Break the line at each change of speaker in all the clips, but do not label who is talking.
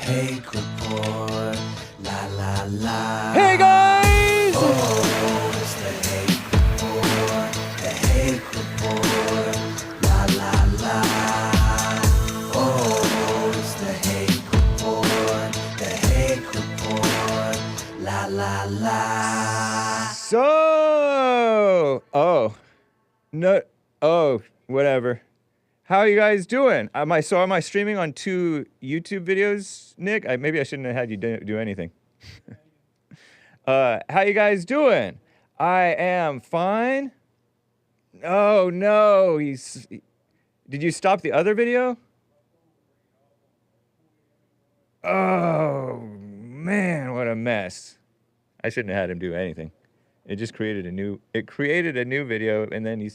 Hake report, la la la.
Hey guys!
Oh, it's the Hake report, the Hake report, la la la. Oh, it's the Hake report, the Hake report, la la la.
Whatever. How are you guys doing? Am I streaming on 2 YouTube videos, Nick? Maybe I shouldn't have had you do anything. How you guys doing? I am fine. Oh no, did you stop the other video? Oh man, what a mess. I shouldn't have had him do anything. It just created a new video, and then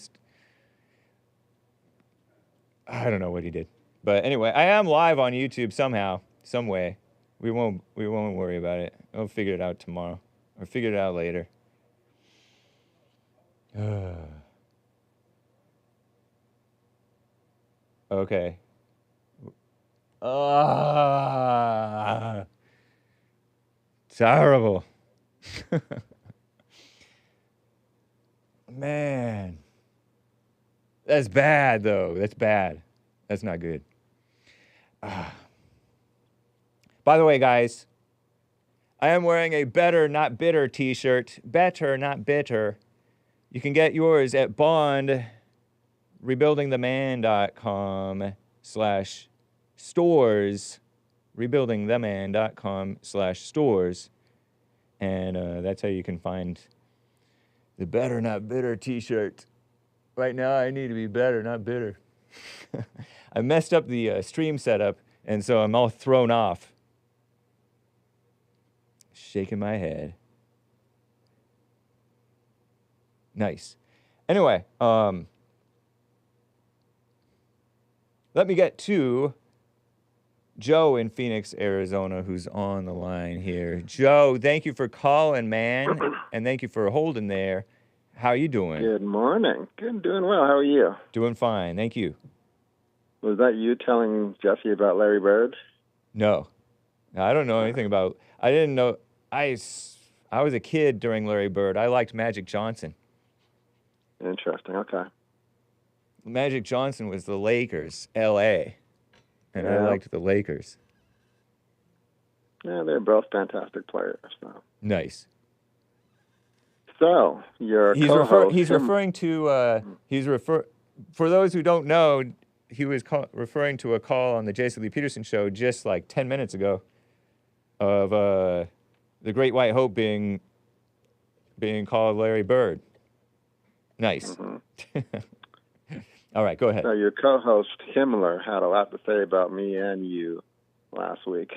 I don't know what he did. But anyway, I am live on YouTube somehow, some way. We won't worry about it. I'll figure it out tomorrow, or figure it out later. Okay. Terrible. Man. That's bad, though. That's bad. That's not good. By the way, guys, I am wearing a Better Not Bitter t-shirt. Better Not Bitter. You can get yours at Bond, rebuildingtheman.com/stores. rebuildingtheman.com/stores. And that's how you can find the Better Not Bitter t-shirt. Right now, I need to be better, not bitter. I messed up the stream setup, and so I'm all thrown off. Shaking my head. Nice. Anyway, let me get to Joe in Phoenix, Arizona, who's on the line here. Joe, thank you for calling, man, and thank you for holding there. How you doing?
Good morning. Good, doing well. How are you?
Doing fine, thank you.
Was that you telling Jesse about Larry Bird?
No, I don't know anything about. I didn't know. I was a kid during Larry Bird. I liked Magic Johnson.
Interesting. Okay.
Magic Johnson was the Lakers, L.A., and I liked the Lakers.
Yeah, they're both fantastic players. So.
Nice.
So your
he's referring to for those who don't know, he was referring to a call on the Jason Lee Peterson show just like 10 minutes ago of the Great White Hope being called Larry Bird. Nice. Mm-hmm. All right, go ahead.
So your co-host Himmler had a lot to say about me and you last week.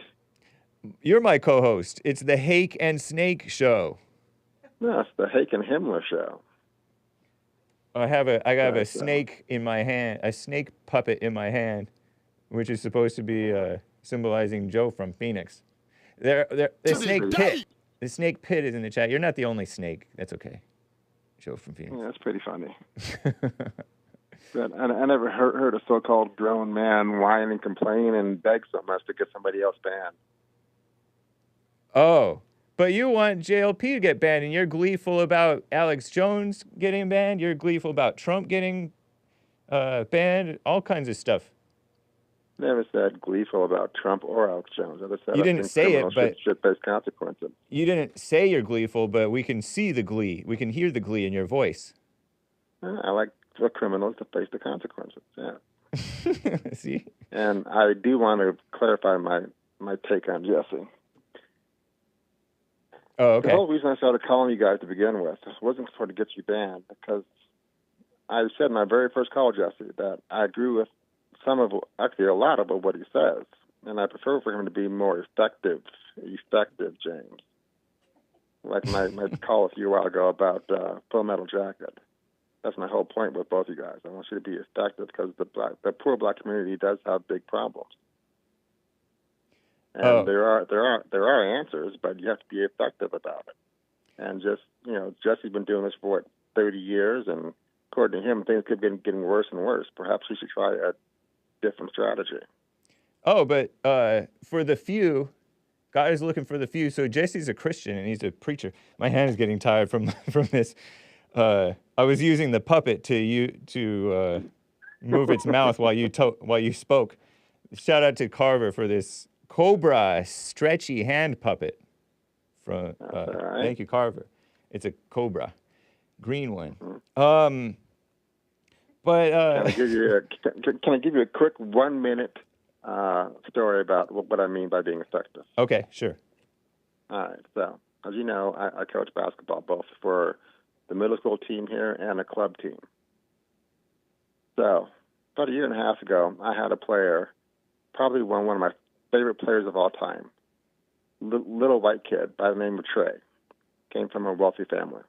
You're my co-host. It's the Hake and Snake show.
No, it's the Hake and Himmler show.
I have a snake in my hand, a snake puppet in my hand, which is supposed to be symbolizing Joe from Phoenix. The snake pit. The snake pit is in the chat. You're not the only snake. That's okay. Joe from Phoenix.
Yeah, that's pretty funny. But I never heard a so-called grown man whine and complain and beg so much to get somebody else banned.
Oh. But you want JLP to get banned, and you're gleeful about Alex Jones getting banned. You're gleeful about Trump getting banned. All kinds of stuff.
Never said gleeful about Trump or Alex Jones. I just said
you didn't say it, but
shit-based consequences.
You didn't say you're gleeful, but we can see the glee. We can hear the glee in your voice.
I like for criminals to face the consequences. Yeah.
See.
And I do want to clarify my take on Jesse.
Oh, okay.
The whole reason I started calling you guys to begin with wasn't for to get you banned, because I said in my very first call, Jesse, that I agree with a lot of what he says, and I prefer for him to be more effective, James. Like my call with you a while ago about Full Metal Jacket. That's my whole point with both you guys. I want you to be effective because the poor black community does have big problems. And there are answers, but you have to be effective about it. And Jesse's been doing this for 30 years, and according to him, things keep getting worse and worse. Perhaps we should try a different strategy.
Oh, but for the few, God is looking for the few. So Jesse's a Christian and he's a preacher. My hand is getting tired from from this. I was using the puppet to move its mouth while you spoke. Shout out to Carver for this cobra stretchy hand puppet. From
That's all right.
thank you, Carver. It's a cobra, green one. But
Can I give you a quick 1 minute story about what I mean by being effective?
okay, sure.
All right. So, as you know, I coach basketball both for the middle school team here and a club team. So, about a year and a half ago, I had a player, probably one of my favorite players of all time, little white kid by the name of Trey. Came from a wealthy family.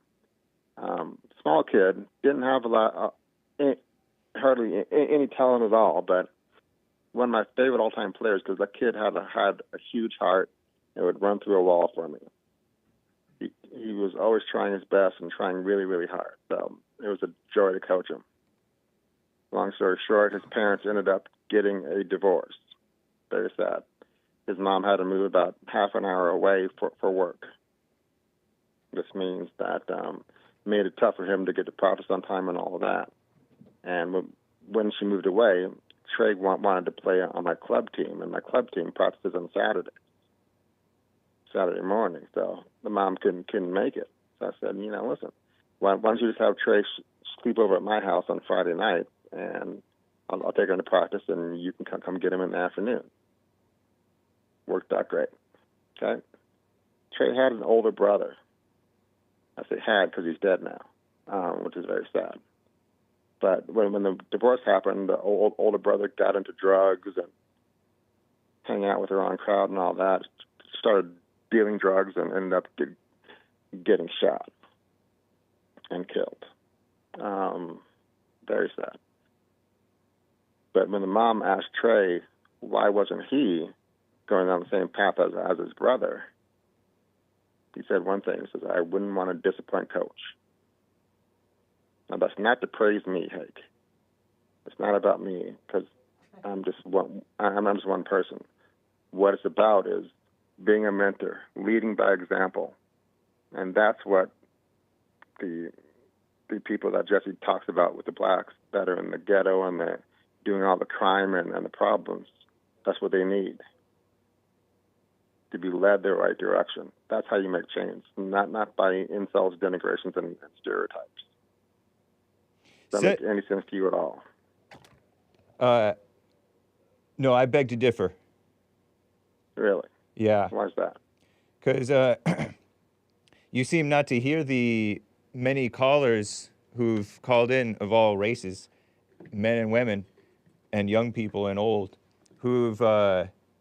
Small kid, didn't have a lot, hardly any talent at all, but one of my favorite all-time players because that kid had a huge heart and would run through a wall for me. He was always trying his best and trying really, really hard. So it was a joy to coach him. Long story short, his parents ended up getting a divorce. Very sad. His mom had to move about half an hour away for work. This means that made it tough for him to get to practice on time and all of that. And when she moved away, Trey wanted to play on my club team, and my club team practices on Saturday morning. So the mom couldn't make it. So I said, listen, why don't you just have Trey sleep over at my house on Friday night, and I'll take him to practice, and you can come get him in the afternoon. Worked out great. Okay. Trey had an older brother. I say had because he's dead now, which is very sad. But when the divorce happened, the older brother got into drugs and hanging out with the wrong crowd and all that, started dealing drugs and ended up getting shot and killed. Very sad. But when the mom asked Trey why wasn't he going down the same path as his brother, he said one thing. He says, I wouldn't want to disappoint Coach. Now, that's not to praise me, Hake. It's not about me because I'm just one person. What it's about is being a mentor, leading by example. And that's what the people that Jesse talks about with the blacks that are in the ghetto and they're doing all the crime and the problems, that's what they need. To be led the right direction. That's how you make change, not by insults, denigrations, and stereotypes. Does that make any sense to you at all?
No, I beg to differ.
Really?
Yeah.
Why is that?
Because you seem not to hear the many callers who've called in of all races, men and women, and young people and old, who've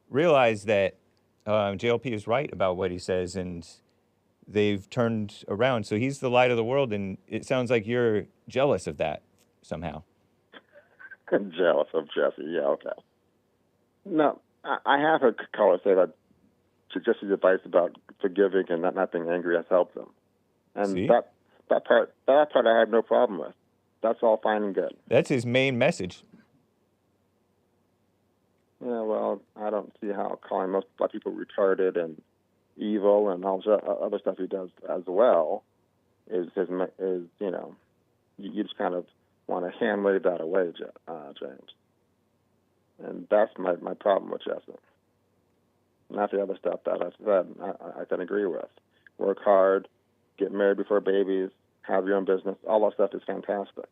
realized that JLP is right about what he says, and they've turned around. So he's the light of the world, and it sounds like you're jealous of that somehow.
Jealous of Jesse, yeah, okay. No, I have a caller say that Jesse's advice about forgiving and not being angry has helped them. And
See?
that part I have no problem with. That's all fine and good.
That's his main message.
Yeah, well, I don't see how calling most black people retarded and evil and all the other stuff he does as well is you just kind of want to hand wave that away, James. And that's my problem with Jesse. Not the other stuff that I said I can agree with. Work hard, get married before babies, have your own business. All that stuff is fantastic.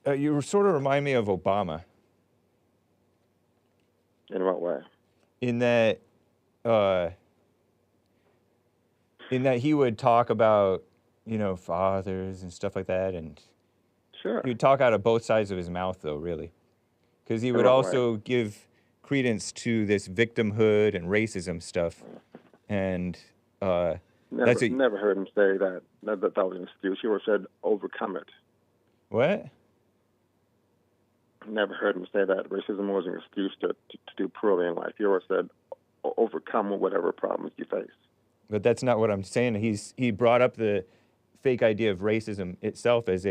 You sort of remind me of Obama.
In what way?
In that he would talk about, fathers and stuff like that, and
Sure.
he would talk out of both sides of his mouth, though, really. Because he would
what
also give credence to this victimhood and racism stuff. And
Never heard him say that was an excuse. He always said, overcome it.
What?
Never heard him say that racism was an excuse to do poorly in life. He always said, overcome whatever problems you face.
But that's not what I'm saying. He brought up the fake idea of racism itself as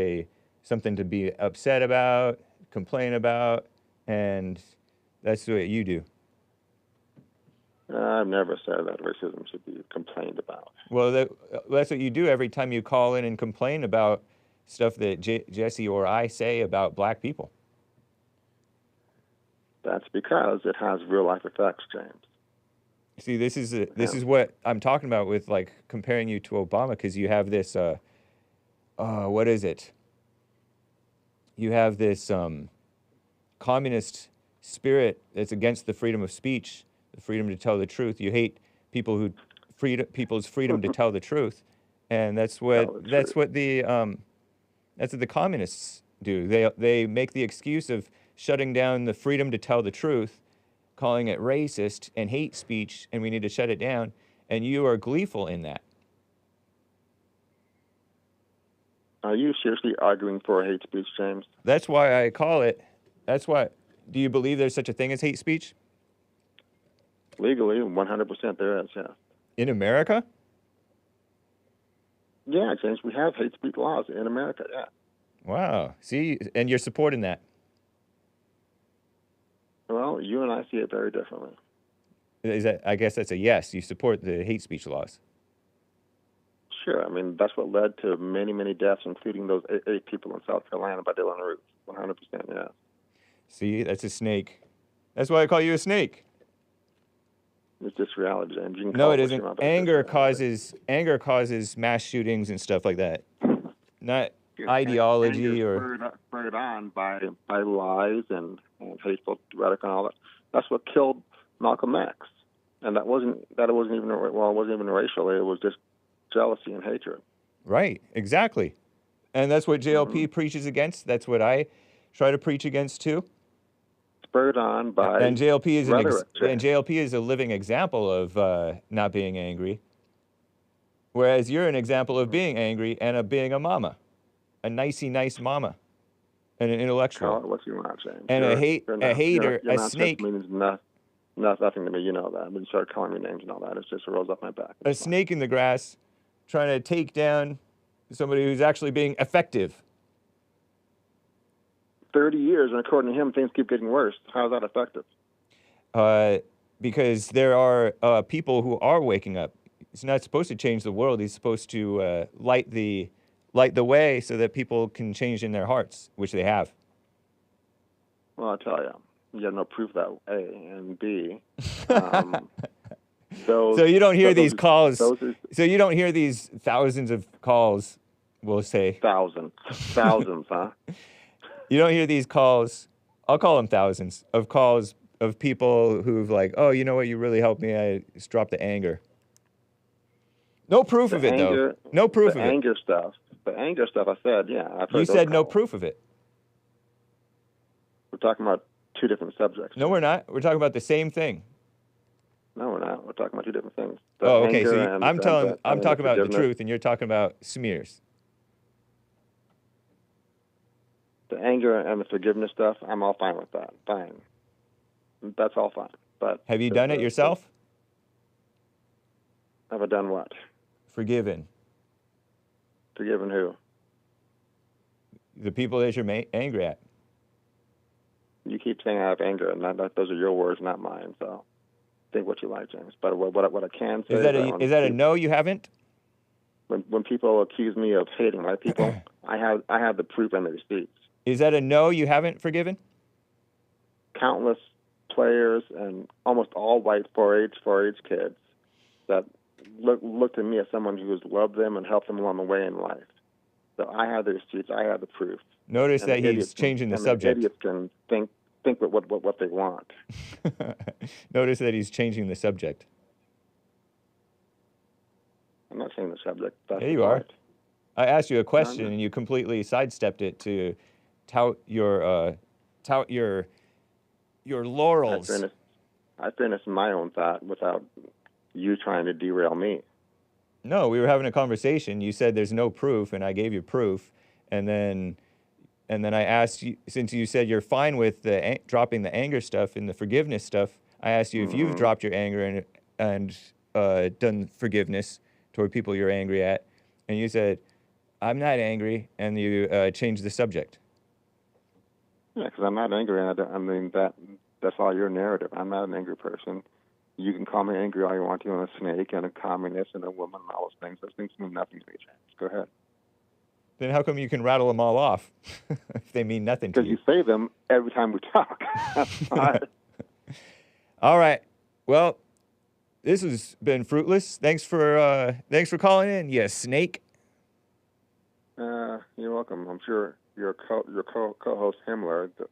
something to be upset about, complain about, and That's what you do.
I've never said that racism should be complained about.
Well, that's what you do every time you call in and complain about stuff that Jesse or I say about black people.
That's because it has real life effects, James.
See, this is what I'm talking about with like comparing you to Obama, because you have this what is it? You have this communist spirit that's against the freedom of speech, the freedom to tell the truth. You hate people people's freedom to tell the truth, and that's what the communists do. They make the excuse of shutting down the freedom to tell the truth, calling it racist and hate speech, and we need to shut it down. And you are gleeful in that.
Are you seriously arguing for hate speech, James?
That's why I call it. That's why. Do you believe there's such a thing as hate speech?
Legally, 100% there is, yeah.
In America?
Yeah, James, we have hate speech laws in America, yeah.
Wow. See, and you're supporting that.
Well, you and I see it very differently.
I guess that's a yes. You support the hate speech laws.
Sure. I mean, that's what led to many, many deaths, including those 8 people in South Carolina by Dylan Roof. 100%, yeah.
See, that's a snake. That's why I call you a snake.
It's just reality, James. You can
No,
call
it
what
isn't.
you want, but
Anger
it's
causes mass shootings and stuff like that. Not
just
ideology
anger
or
spurred on by lies and hateful rhetoric and all that. That's what killed Malcolm X, and it wasn't even racial. It was just jealousy and hatred.
right. Exactly, and that's what JLP preaches against. That's what I try to preach against too.
Spurred on by
And JLP is
rhetoric.
JLP is a living example of not being angry, whereas you're an example of being angry and of being a mama, a nice mama, and an intellectual.
Call it what you want, James.
And a hater,
your
a
nonsense
snake.
means nothing to me. You know that. When you start calling me names and all that, it just rolls off my back.
A snake in the grass trying to take down somebody who's actually being effective.
30 years, and according to him, things keep getting worse. How is that effective?
Because there are people who are waking up. He's not supposed to change the world. He's supposed to light the way so that people can change in their hearts, which they have.
Well, I tell you have no proof that A and B.
So you don't hear these calls. So you don't hear these thousands of calls. We'll say
thousands, huh?
You don't hear these calls. I'll call them thousands of calls of people who've like, oh, you know what? You really helped me. I just dropped the anger. No proof of it, though. No proof of it.
The anger stuff, I said, yeah. I've heard
you said
those
no
calls.
proof of it.
We're talking about 2 different subjects.
No, we're not. We're talking about the same thing.
No, we're not. We're talking about 2 different things. The
Oh, okay.
anger
So
and
I'm talking about the
forgiveness.
truth, and you're talking about smears.
The anger and the forgiveness stuff, I'm all fine with that. Fine. That's all fine. But
Have you done it yourself?
Have I done what?
Forgiven.
Forgiven who?
The people that you're angry at.
You keep saying I have anger, and those are your words, not mine. So think what you like, James. But what I can say
is that a no? You haven't?
When people accuse me of hating white people, I have the proof and the receipts.
Is that a no? You haven't forgiven?
Countless players and almost all white 4-H kids that looked at me as someone who has loved them and helped them along the way in life. So I have the receipts. I have the proof.
Notice that he's changing the subject.
Idiots can think what they want.
Notice that he's changing the subject.
I'm not saying the subject. That's
Yeah, you are. I asked you a question and you completely sidestepped it to tout your laurels.
I finished my own thought without you trying to derail me.
No, we were having a conversation. You said there's no proof, and I gave you proof, and then I asked you, since you said you're fine with the dropping the anger stuff and the forgiveness stuff, I asked you if you've dropped your anger and done forgiveness toward people you're angry at, and you said, I'm not angry, and you changed the subject.
Yeah, because I'm not angry, and I mean that That's all your narrative. I'm not an angry person. You can call me angry all you want to, and a snake, and a communist, and a woman, and all those things. Those things mean nothing to me, James. Go ahead.
Then how come you can rattle them all off if they mean nothing to
Because
you?
you say them every time we talk.
All right. Well, this has been fruitless. Thanks for calling in, you snake.
You're welcome. I'm sure your co-host Himmler, the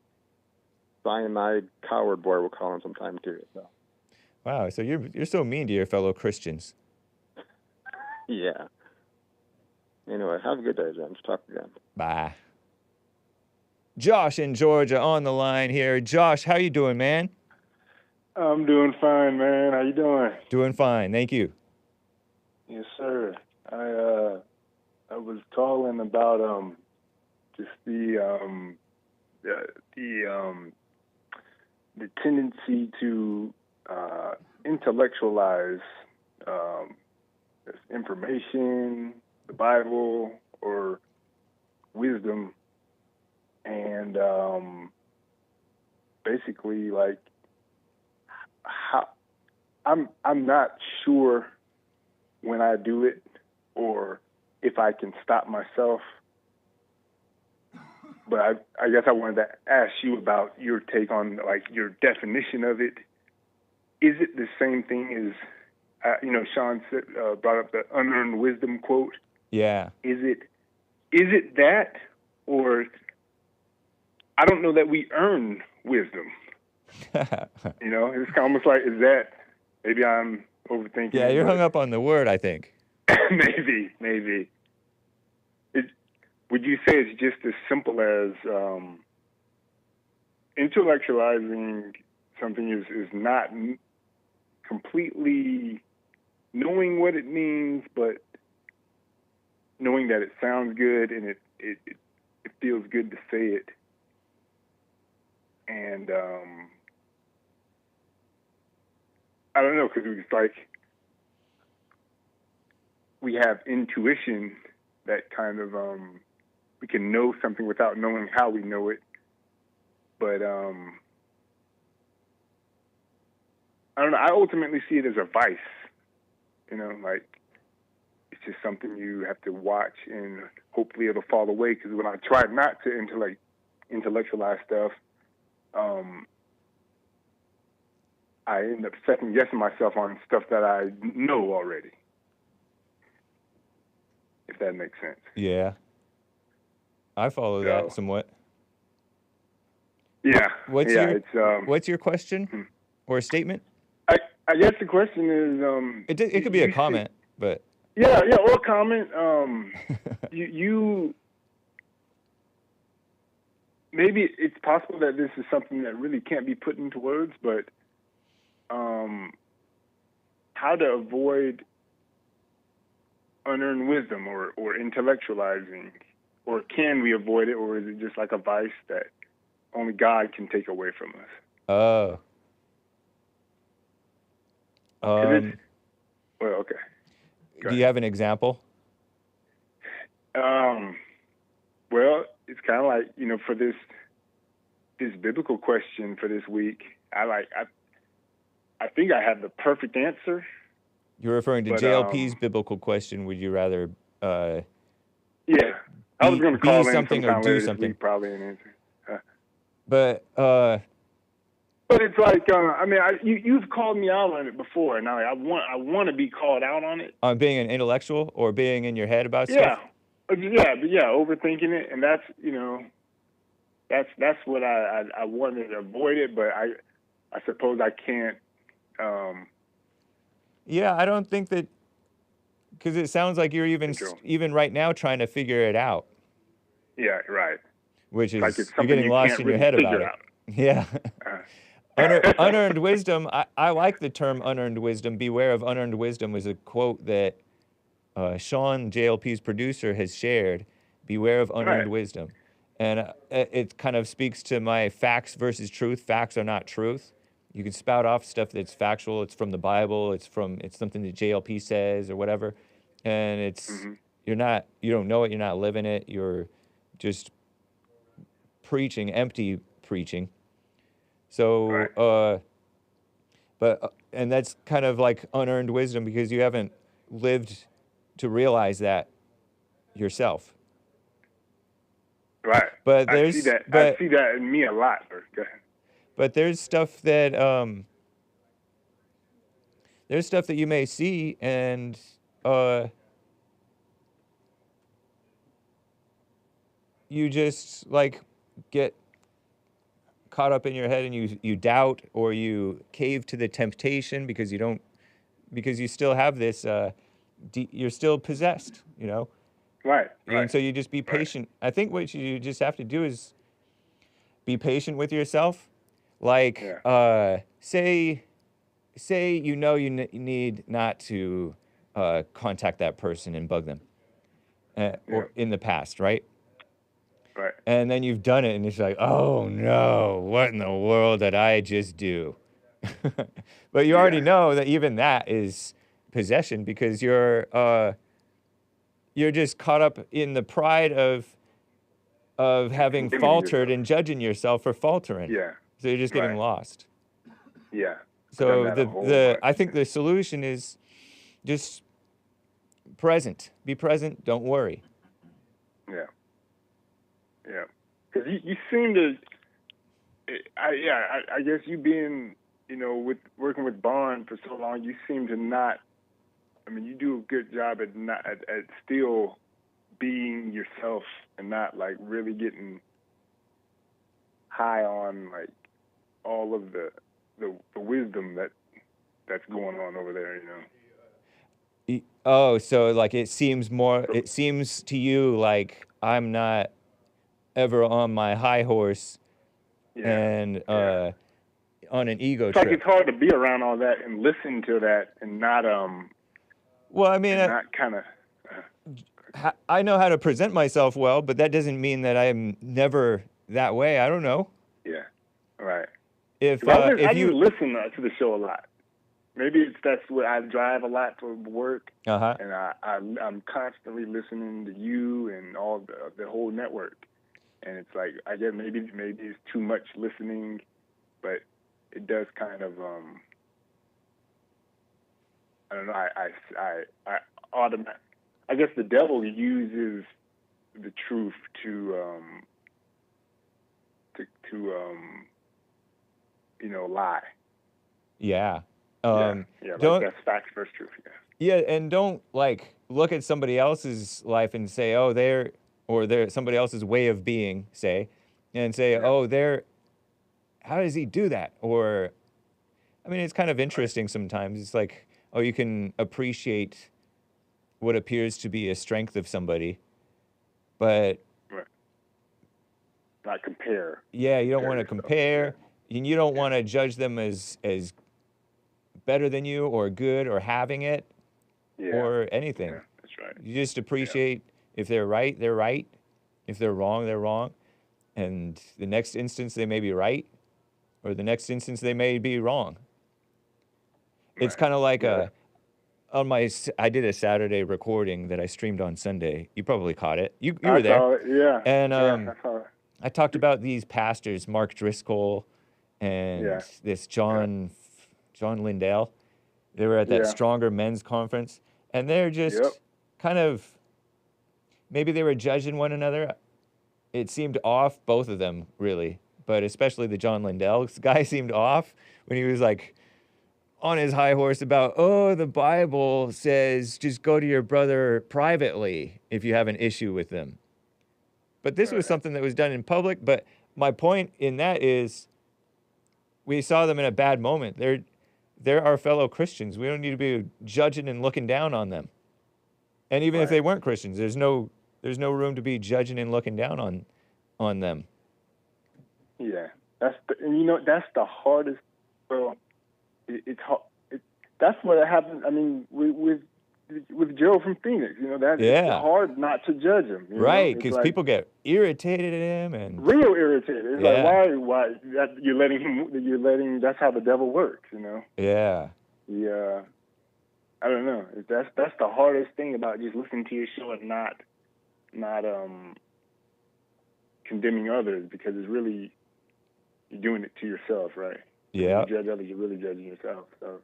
cyanide coward boy, will call him sometime too. So.
Wow. So you're so mean to your fellow Christians.
Yeah. Anyway, have a good day, James. Talk again.
Bye. Josh in Georgia on the line here. Josh, how you doing, man?
I'm doing fine, man. How you doing?
Doing fine. Thank you.
Yes, sir. I was calling about just the tendency to intellectualize this information, the Bible, or wisdom, and basically, like, how I'm not sure when I do it or if I can stop myself. But I guess I wanted to ask you about your take on, like, your definition of it. Is it the same thing as, Sean said, brought up the unearned wisdom quote?
Yeah.
Is it that, or I don't know that we earn wisdom? It's kind of almost like, is that, maybe I'm overthinking.
Yeah, you're hung up on the word, I think.
Maybe. Would you say it's just as simple as intellectualizing something is not completely knowing what it means, but knowing that it sounds good and it feels good to say it? And I don't know, because it's like we have intuition that kind of we can know something without knowing how we know it. But I don't know. I ultimately see it as a vice. Like, it's just something you have to watch, and hopefully it'll fall away. Because when I try not to intellectualize stuff, I end up second guessing myself on stuff that I know already. If that makes sense.
Yeah. I follow that somewhat.
Yeah.
What's your question or statement?
I guess the question is
It could be a comment, but
yeah, or a comment. You maybe it's possible that this is something that really can't be put into words, but how to avoid unearned wisdom or intellectualizing, or can we avoid it, or is it just like a vice that only God can take away from us?
Oh.
Well, okay.
Do you have an example?
Well, it's kind of like, for this biblical question for this week, I think I have the perfect answer.
You're referring to JLP's biblical question. Would you rather?
Yeah, I was going to call in
something or do something.
Week, probably an answer.
But
it's like, you've called me out on it before, and I want to be called out on it.
On being an intellectual or being in your head about stuff?
Yeah, overthinking it, and that's, that's what I wanted to avoid it, but I suppose I can't.
Yeah, I don't think that, because it sounds like you're even right now trying to figure it out.
Yeah, right.
Which is,
like it's
you're getting lost in your head about it. Yeah. Unearned wisdom, I like the term unearned wisdom. Beware of unearned wisdom was a quote that Sean, JLP's producer, has shared. Beware of unearned wisdom. And it kind of speaks to my facts versus truth. Facts are not truth. You can spout off stuff that's factual. It's from the Bible. It's something that JLP says or whatever. And it's, you don't know it. You're not living it. You're just preaching, empty preaching. So,
Right.
and that's kind of like unearned wisdom because you haven't lived to realize that yourself.
Right.
But
I see
there's,
that. I
but,
see that in me a lot. Sir. Go ahead.
but there's stuff that you may see and, you just like get caught up in your head and you doubt or you cave to the temptation because you still have this, you're still possessed, you know?
Right.
And
Right.
so you just be
Right.
patient. I think what you just have to do is be patient with yourself. Like,
Yeah.
say you know you need not to contact that person and bug them,
Yeah.
or in the past, right?
Right.
And then you've done it, and it's like, oh no, what in the world did I just do? But you already
Yeah.
know that even that is possession because you're just caught up in the pride of having
Condemning
faltered
yourself.
and judging yourself for faltering.
Yeah.
So you're just getting
Right.
lost.
Yeah. I've done
So
that a whole bunch.
I think the solution is just present. Be present. Don't worry.
Yeah. Yeah. Because you seem to. I guess you being with working with Bond for so long, you seem to not. I mean, you do a good job at not at still being yourself and not like really getting high on like all of the wisdom that's going on over there.
Oh, so like it seems to you like I'm not ever on my high horse
Yeah.
and
Yeah.
on an ego
It's like
trip.
it's hard to be around all that and listen to that and not
Well, I mean,
kind of
I know how to present myself well, but that doesn't mean that I'm never that way. I don't know.
yeah, right.
If
I
if
just
you
listen to the show a lot. Maybe that's what I drive a lot to work,
uh-huh.
and I'm constantly listening to you and all the whole network, and it's like I guess maybe it's too much listening, but it does kind of I don't know. I automatic. I guess the devil uses the truth to lie.
Yeah.
Yeah, like that's facts versus truth.
Yeah, and don't like look at somebody else's life and say, "Oh, they're somebody else's way of being," say, and say,
Yeah.
"Oh, how does he do that?" Or I mean, it's kind of interesting sometimes. It's like, oh, you can appreciate what appears to be a strength of somebody, but
Right. Not compare.
yeah, you don't want to
yourself.
compare, and you don't want to judge them as better than you or good or having it or anything.
Yeah, that's right.
You just appreciate if they're right, they're right. If they're wrong, they're wrong. And the next instance they may be right, or the next instance they may be wrong. It's kind of like I did a Saturday recording that I streamed on Sunday. You probably caught it. You were there.
Saw it, yeah.
And
I saw it.
I talked about these pastors, Mark Driscoll and this John Lindell. They were at that Stronger Men's Conference, and they're just kind of, maybe they were judging one another. It seemed off, both of them, really, but especially the John Lindell guy seemed off when he was like on his high horse about, oh, the Bible says just go to your brother privately if you have an issue with them. But this was something that was done in public. But my point in that is we saw them in a bad moment. They're our fellow Christians. We don't need to be judging and looking down on them. And even if they weren't Christians, there's no room to be judging and looking down on them.
Yeah, that's the hardest. Well, it's hard. That's what happened. I mean, with Joe from Phoenix, it's hard not to judge him.
Right, because like, people get irritated at him and
real irritated. It's like why you're letting that's how the devil works.
Yeah.
Yeah. I don't know. That's the hardest thing about just listening to your show and not condemning others, because it's really, you're doing it to yourself, right?
Yeah.
When you judge others, you're really judging yourself. So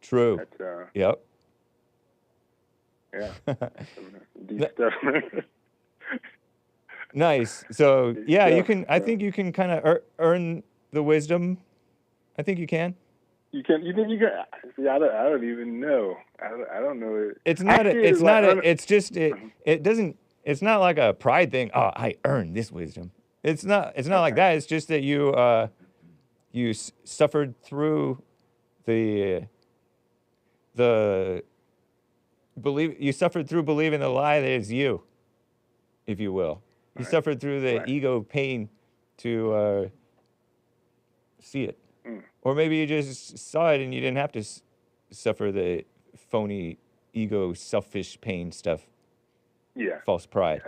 True.
that's
Yep.
yeah, deep stuff.
Nice. So yeah, you can. I
Yeah.
think you can kind of earn the wisdom. I think you can.
You think you can? See, I don't even know. I don't know.
It's not. It's just. It doesn't. It's not like a pride thing. Oh, I earned this wisdom. It's not. It's not like that. It's just that you suffered through the believe. You suffered through believing the lie that it's you, if you will. You suffered through the ego pain to see it. Or maybe you just saw it and you didn't have to suffer the phony ego, selfish pain stuff.
Yeah.
False pride.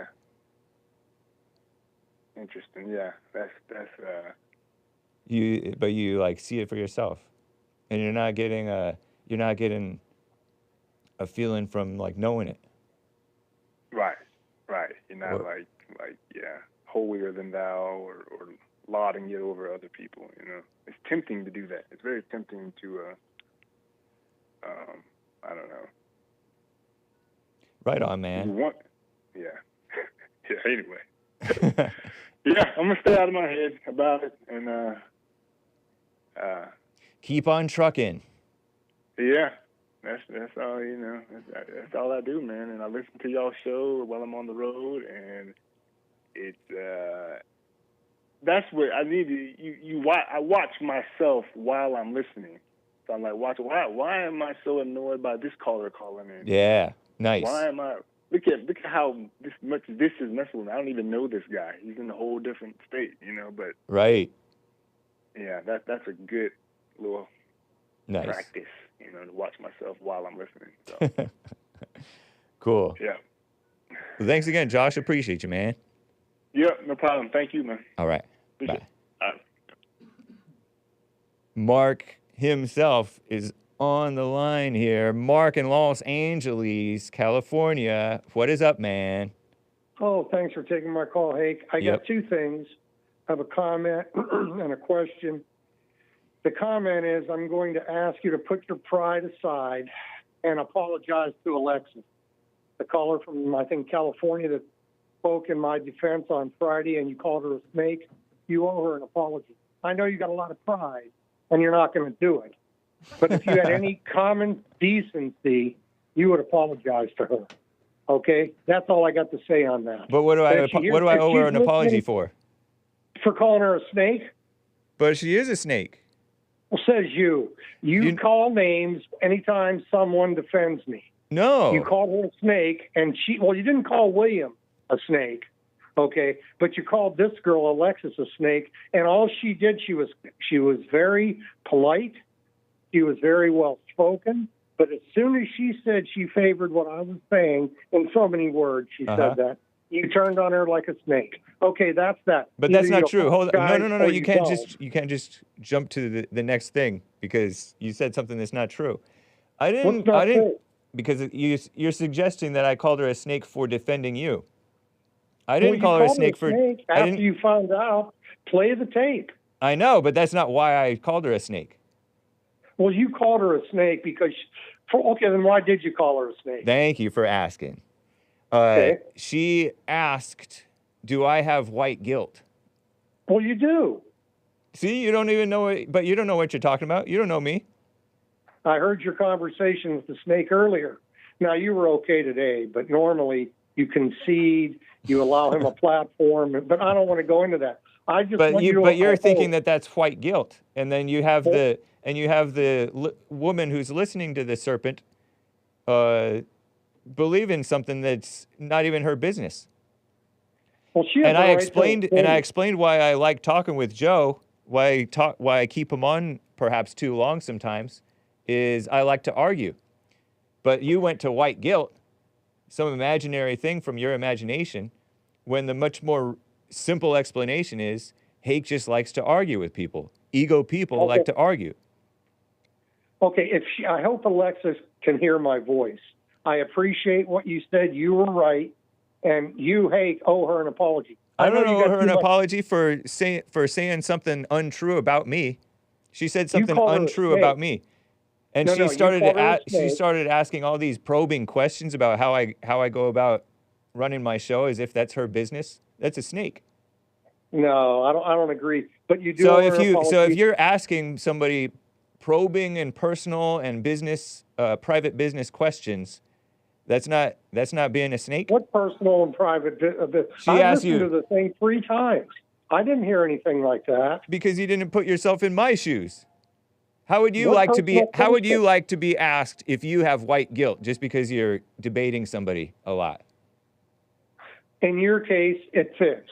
Yeah. Interesting. Yeah. That's
But you like see it for yourself. And you're not getting a feeling from like knowing it.
right. You're not like holier than thou or lauding it over other people, you know. It's tempting to do that. It's very tempting to I don't know.
Right on, man.
Yeah. Anyway. Yeah, I'm gonna stay out of my head about it and
keep on trucking.
yeah. That's all, you know. That's all I do, man. And I listen to y'all show while I'm on the road, and it's that's what I need to. I watch myself while I'm listening. So I'm like, why am I so annoyed by this caller calling in?
Yeah, nice.
Why am I? Look at how much this is messing with me. I don't even know this guy. He's in a whole different state, you know. But
right.
Yeah, that's a good little
nice
practice, you know, to watch myself while I'm listening. So.
Cool.
Yeah.
Well, thanks again, Josh. Appreciate you, man.
Yeah, no problem. Thank you, man.
All right.
Appreciate
Bye.
All right.
Mark himself is on the line here. Mark in Los Angeles, California. What is up, man?
Oh, thanks for taking my call, Hake. I got two things. I have a comment and a question. The comment is I'm going to ask you to put your pride aside and apologize to Alexis, the caller from, I think, California that spoke in my defense on Friday, and you called her a snake. You owe her an apology. I know you got a lot of pride, and you're not going to do it. But if you had any common decency, you would apologize to her. Okay? That's all I got to say on that.
But what do I owe her an apology for?
For calling her a snake?
But she is a snake.
Well, says you. You call names anytime someone defends me.
No.
You called her a snake, and you didn't call William a snake, okay? But you called this girl, Alexis, a snake, and all she did, she was very polite. She was very well-spoken. But as soon as she said she favored what I was saying, in so many words, she said that, you turned on her like a snake. Okay, that's that.
But that's not true. Hold on. No. You can't just jump to the next thing because you said something that's not true. I didn't.
True?
Because you're suggesting that I called her a snake for defending you. I didn't call her a snake for.
After you found out, play the tape.
I know, but that's not why I called her a snake.
Well, you called her a snake because. Okay, then why did you call her a snake?
Thank you for asking.
Okay.
She asked, "Do I have white guilt?"
Well, you do.
See, you don't even know it, but you don't know what you're talking about. You don't know me.
I heard your conversation with the snake earlier. Now, you were okay today, but normally you concede, you allow him a platform, but I don't want to go into that. I just
but you're thinking that that's white guilt, and then you have the woman who's listening to the serpent believe in something that's not even her business.
Well,
I explained why I like talking with Joe, why I keep him on perhaps too long sometimes, is I like to argue. But you went to white guilt, some imaginary thing from your imagination, when the much more simple explanation is Hake just likes to argue with people. Ego people like to argue.
Okay, I hope Alexis can hear my voice. I appreciate what you said. You were right. And you, Hake, owe her an apology.
I don't
you
know
got
her
too
an
much-
apology for saying something untrue about me. She said something
called her a
untrue
snake.
about me. And
No,
she
no, you
started
called her a
she
snake.
started asking all these probing questions about how I go about running my show as if that's her business. That's a snake.
No, I don't agree. But you do.
So
owe
if
her an apology.
if you're asking somebody probing and personal and business private business questions, that's not being a snake.
What personal and private?
She
I
asked
listened
you-
to the thing 3 times. I didn't hear anything like that.
Because you didn't put yourself in my shoes. How would you
What
like to be
personal
how would you
question?
like to be asked if you have white guilt just because you're debating somebody a lot?
In your case, it fits.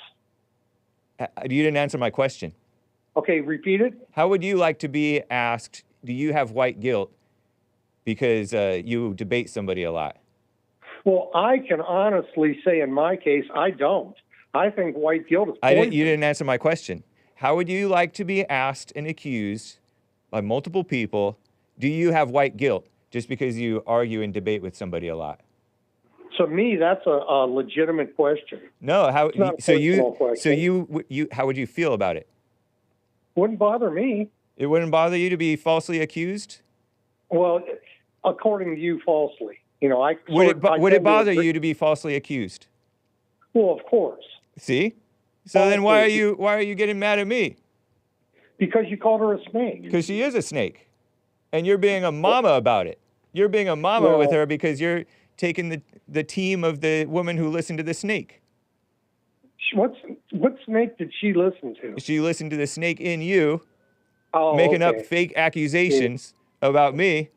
You didn't answer my question.
Okay, repeat it.
How would you like to be asked, do you have white guilt because you debate somebody a lot?
Well, I can honestly say in my case, I don't. I think white guilt is poison.
You didn't answer my question. How would you like to be asked and accused by multiple people, do you have white guilt just because you argue and debate with somebody a lot?
To me, that's a legitimate question.
No, how
It's not a
so
personal
you
question.
you how would you feel about it?
Wouldn't bother me.
It wouldn't bother you to be falsely accused?
Well, according to you, falsely. You know, I
Would
I
it
tend to
bother
agree-
you to be falsely accused?
Well, of course,
See? So then why
Falsely.
are you getting mad at me?
because you called her a snake.
Because she is a snake. And you're being a mama about it. You're being a mama with
Well-
her because you're taking the team of the woman who listened to the snake.
What snake did she listen to?
She listened to the snake in you,
Oh,
making up
okay.
fake accusations about me.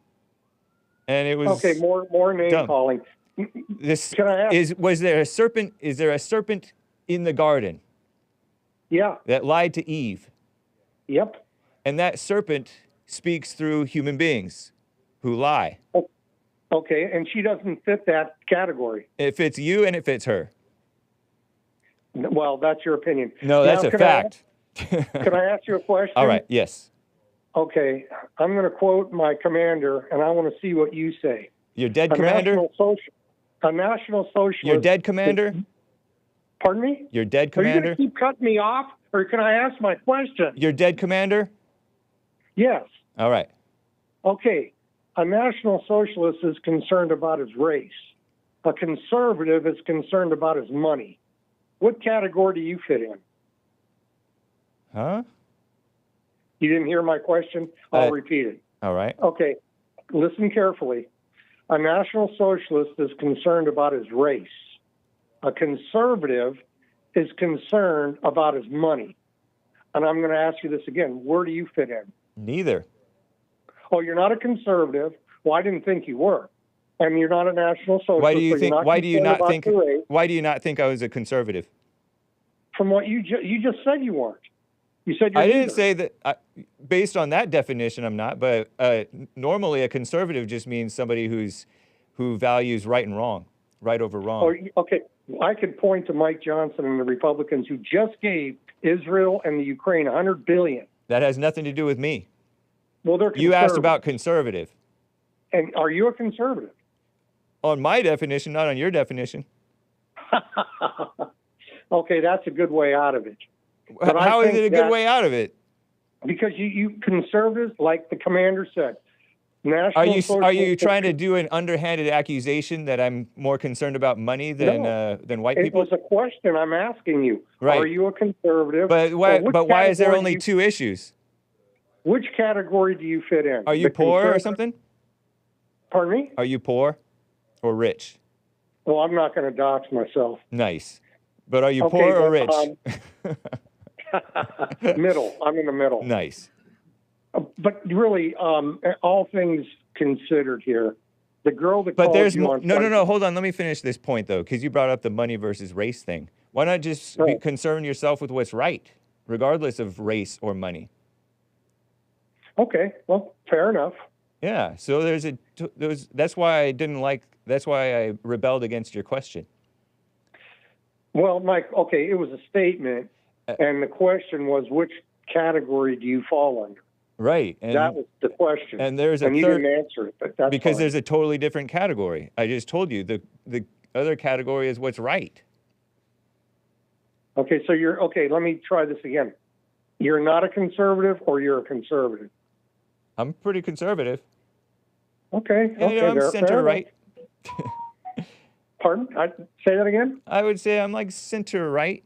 And it was
Okay, more name
dumb.
calling.
this
Can I ask?
was there a serpent in the garden
Yeah.
that lied to Eve?
Yep.
And that serpent speaks through human beings who lie.
Okay, and she doesn't fit that category.
It fits you and it fits her.
Well, that's your opinion.
No,
Now,
that's a
can
fact.
Can I ask you a question?
All right, yes.
Okay, I'm going to quote my commander, and I want to see what you say.
Your dead commander?
A national socialist.
Your dead commander?
Pardon me?
Your dead
Are you
commander?
going to keep cutting me off, or can I ask my question?
Your dead commander?
Yes.
All right.
Okay, a national socialist is concerned about his race. A conservative is concerned about his money. What category do you fit in?
Huh?
You didn't hear my question? I'll repeat it.
All right.
Okay, listen carefully. A national socialist is concerned about his race. A conservative is concerned about his money. And I'm going to ask you this again. Where do you fit in?
Neither.
Oh, you're not a conservative. Well, I didn't think you were. And you're not a national socialist.
Why do you
so you're
think?
not
Why do you
concerned
not
about
think?
the race.
Why do you not think I was a conservative?
From what you just said, you weren't. You said you're
I didn't
neither.
say that. Based on that definition, I'm not. But normally, a conservative just means somebody who values right and wrong, right over wrong.
Oh, okay. I could point to Mike Johnson and the Republicans who just gave Israel and the Ukraine $100 billion.
That has nothing to do with me.
Well, they're
You asked
conservative.
about conservative.
And are you a conservative?
On my definition, not on your definition.
Okay, that's a good way out of it. But I
How is
think
it a good
that-
way out of it?
Because you conservatives, like the commander said, national
Are you
socialists-
trying to do an underhanded accusation that I'm more concerned about money than white
It
people?
was a question I'm asking you.
Right.
Are you a conservative?
But why?
Or which
But why is there
category
only
do you-
two issues?
Which category do you fit in?
Are you
The
poor or
conservative-
something?
Pardon me?
Are you poor or rich?
Well, I'm not going to dox myself.
Nice. But are you
Okay,
poor or
but,
rich?
Middle. I'm in the middle.
Nice.
But really, all things considered here, the girl that
But
called
there's
you
more.
on
No. Hold on. Let me finish this point though, because you brought up the money versus race thing. Why not just
Right.
concern yourself with what's right, regardless of race or money?
Okay, well, fair enough.
Yeah. So that's why I didn't like. That's why I rebelled against your question.
Well, Mike, okay, it was a statement, and the question was, which category do you fall under?
Right. And
That was the question.
and there's a
and you
third
didn't answer it, but that's
because
fine.
there's a totally different category. I just told you the other category is what's right.
Okay, so let me try this again. You're not a conservative, or you're a conservative?
I'm pretty conservative.
Okay.
Yeah,
okay.
I'm center right.
Pardon? Say that again?
I would say I'm like center right.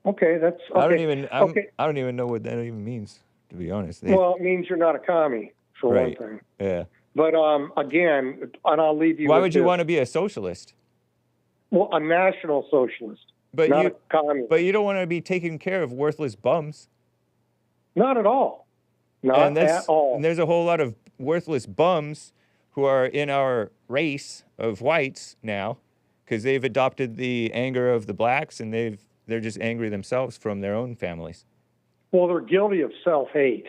Okay, that's okay.
I don't even know what that even means, to be honest.
Well, it means you're not a commie, for
right.
one thing.
Yeah.
But again, and I'll leave you.
Why
with
would you
this.
want to be a socialist?
Well, a national socialist,
but
not a communist.
But you don't want to be taking care of worthless bums.
Not at all. Not at all.
And there's a whole lot of worthless bums who are in our race of whites now, because they've adopted the anger of the blacks, and they're just angry themselves from their own families.
Well, they're guilty of self-hate.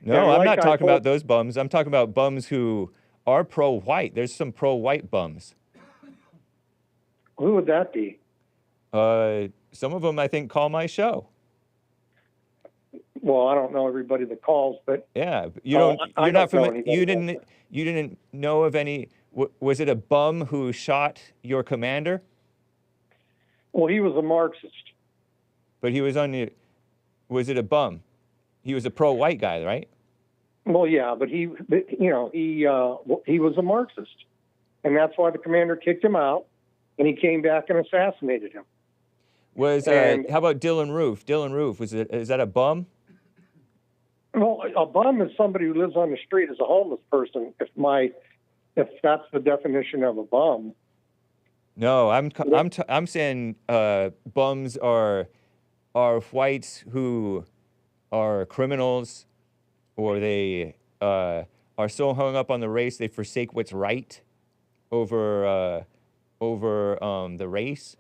No, I'm not talking about those bums. I'm talking about bums who are pro-white. There's some pro-white bums.
Who would that be?
Some of them, I think, call my show.
Well, I don't know everybody that calls, but
yeah, you're not familiar. You didn't know of any. Was it a bum who shot your commander?
Well, he was a Marxist.
But he was on the. Was it a bum? He was a pro-white guy, right?
Well, yeah, but he was a Marxist, and that's why the commander kicked him out, and he came back and assassinated him.
How about Dylan Roof? Dylan Roof, is that a bum?
Well, a bum is somebody who lives on the street as a homeless person. If that's the definition of a bum.
No, I'm saying bums are whites who are criminals, or they are so hung up on the race they forsake what's right over the race,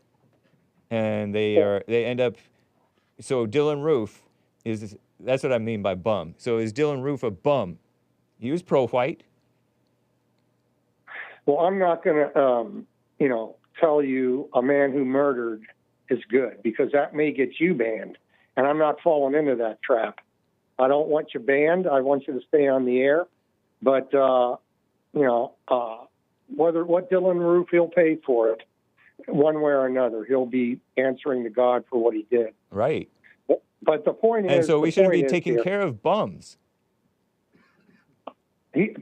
and they end up. So Dylan Roof that's what I mean by bum. So is Dylan Roof a bum? He was pro-white.
Well, I'm not going to tell you a man who murdered is good, because that may get you banned, and I'm not falling into that trap. I don't want you banned. I want you to stay on the air. But, what Dylan Roof, he'll pay for it one way or another. He'll be answering to God for what he did.
Right.
But the point is...
And so we shouldn't be taking care of bums.
Say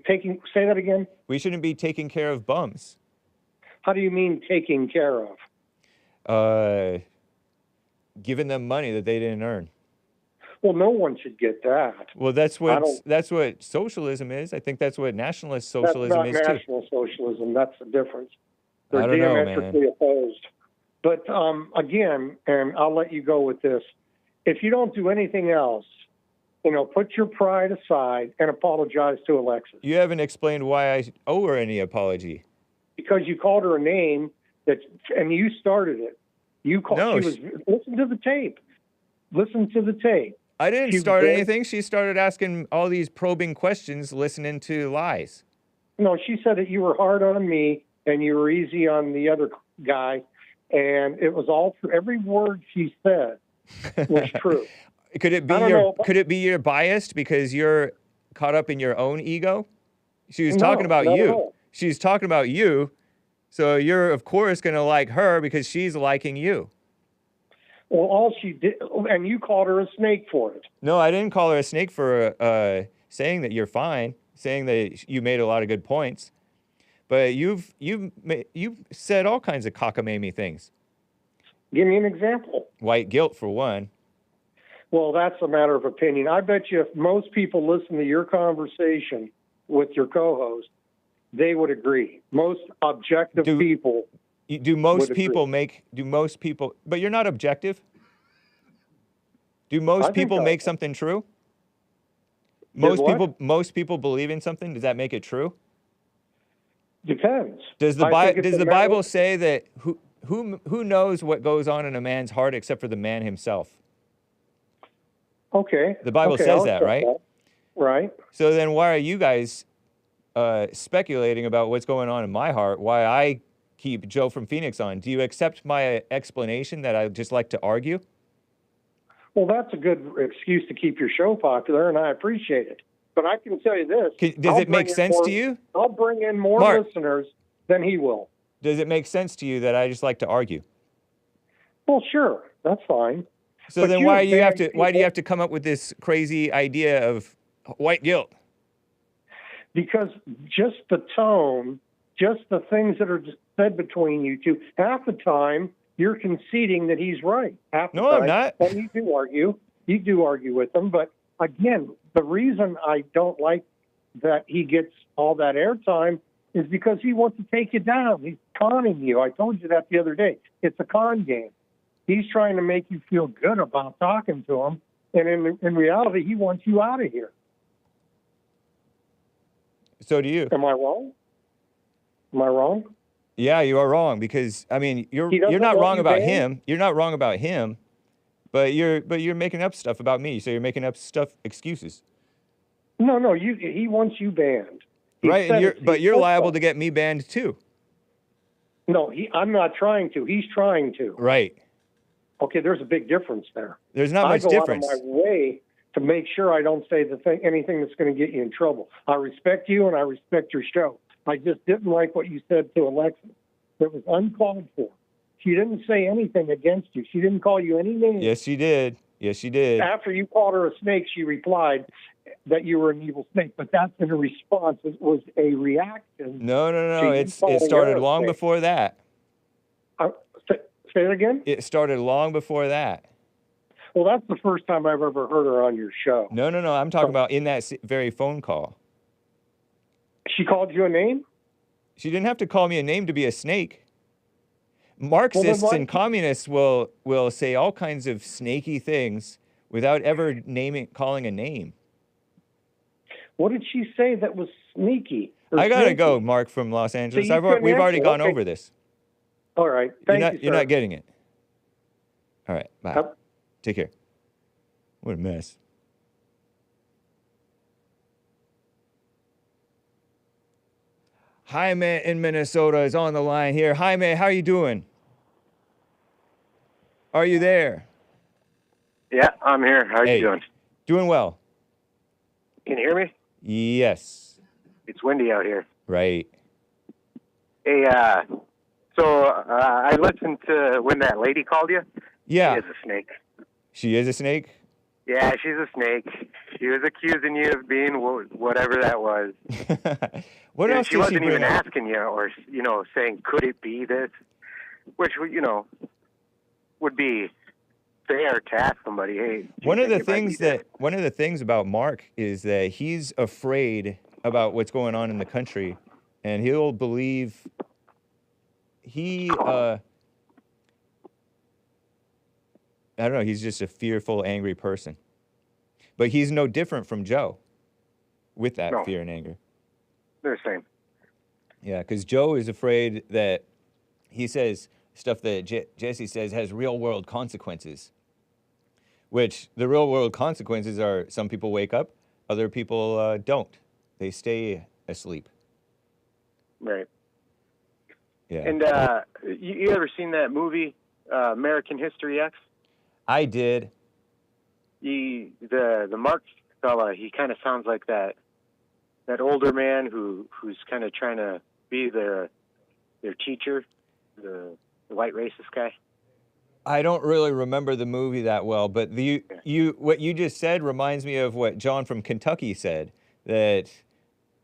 that again?
We shouldn't be taking care of bums.
How do you mean taking care of?
Giving them money that they didn't earn.
Well, no one should get that.
Well, that's what socialism is. I think that's what nationalist socialism is too.
That's not national socialism. That's the difference. They're
I don't
diametrically
know, man.
opposed. But again, and I'll let you go with this. If you don't do anything else, put your pride aside and apologize to Alexis.
You haven't explained why I owe her any apology.
Because you called her a name and you started it. Listen to the tape. Listen to the tape.
I didn't start anything. She started asking all these probing questions, listening to lies.
No, she said that you were hard on me and you were easy on the other guy, and it was all true. Every word she said was true.
Could it be you're biased because you're caught up in your own ego? She was talking about you. She's talking about you. So you're, of course, going to like her because she's liking you.
Well, all she did, and you called her a snake for it.
No, I didn't call her a snake for saying that you're fine, saying that you made a lot of good points. But you've said all kinds of cockamamie things.
Give me an example.
White guilt, for one.
Well, that's a matter of opinion. I bet you if most people listen to your conversation with your co-host, they would agree. Most objective people.
Do most people, but you're not objective. Do most people make something true? Most people believe in something. Does that make it true?
Depends.
Does the Bible say that who knows what goes on in a man's heart except for the man himself?
Okay.
The Bible says that, right?
Right.
So then why are you guys speculating about what's going on in my heart? Why I keep Joe from Phoenix on? Do you accept my explanation that I just like to argue?
Well, that's a good excuse to keep your show popular, and I appreciate it. But I can tell you this.
Does it make sense to you?
I'll bring in more listeners than he will.
Does it make sense to you that I just like to argue?
Well, sure, that's fine.
So
But
then
you
why do you have
banned
to why do you
people
have to come up with this crazy idea of white guilt?
because just the tone, just the things that are said between you two, half the time you're conceding that he's right. Half the
No,
time,
I'm not.
and you do argue with him. But again, the reason I don't like that he gets all that airtime is because he wants to take you down. He's conning you. I told you that the other day. It's a con game. He's trying to make you feel good about talking to him, and in reality, he wants you out of here.
So do you.
Am I wrong? Am I wrong?
Yeah, you are wrong because I mean you're
He doesn't
not
want
wrong
you
about
banned?
him. You're not wrong about him, but you're making up stuff about me. So you're making up excuses.
No, he wants you banned. He
Right,
said
and
it.
but
He
you're
said
liable
so.
to get me banned too.
No, I'm not trying to. He's trying to.
Right.
Okay, there's a big difference there.
There's not
I
much
go
difference.
out of my way to make sure I don't say anything that's going to get you in trouble. I respect you and I respect your show. I just didn't like what you said to Alexis. It was uncalled for. She didn't say anything against you. She didn't call you any names.
Yes, she did. Yes, she did.
After you called her a snake, she replied that you were an evil snake. But that's in a response. It was a reaction.
No.
She
It
called
started
her a
long
snake.
before that.
Say it again?
It started long before that.
Well, that's the first time I've ever heard her on your show.
No. I'm talking about in that very phone call.
She called you a name?
She didn't have to call me a name to be a snake. Marxists
why-
and communists will say all kinds of snaky things without ever calling a name.
What did she say that was sneaky? or
I gotta
snaky?
go, Mark from Los Angeles.
you couldn't
We've already
answer.
gone
Okay.
over this.
All right. Thank you,
You're
sir.
not getting it. All right, bye.
Yep.
Take care. What a mess. Jaime in Minnesota is on the line here. Jaime, how are you doing? Are you there?
Yeah, I'm here. How
Hey.
you doing?
Doing well.
Can you hear me?
Yes.
It's windy out here.
Right.
Hey, I listened to when that lady called you.
Yeah.
She is a snake.
She is a snake?
Yeah, she's a snake. She was accusing you of being whatever that was.
What
And
else
she
did she
wasn't
bring
even
up?
asking you or, saying, could it be this? Which, would be fair to ask somebody, hey. do you
One of
think
the
it might be this?
one of the things about Mark is that he's afraid about what's going on in the country, and he'll believe I don't know, he's just a fearful, angry person. But he's no different from Joe with that
No.
fear and anger.
They're the same.
Yeah, because Joe is afraid that he says stuff that Jesse says has real world consequences, which the real world consequences are some people wake up, other people don't. They stay asleep.
Right.
Yeah.
And you ever seen that movie, American History X?
I did.
The Mark fella, he kind of sounds like that older man who's kind of trying to be their teacher, the white racist guy.
I don't really remember the movie that well, but what you just said reminds me of what John from Kentucky said. That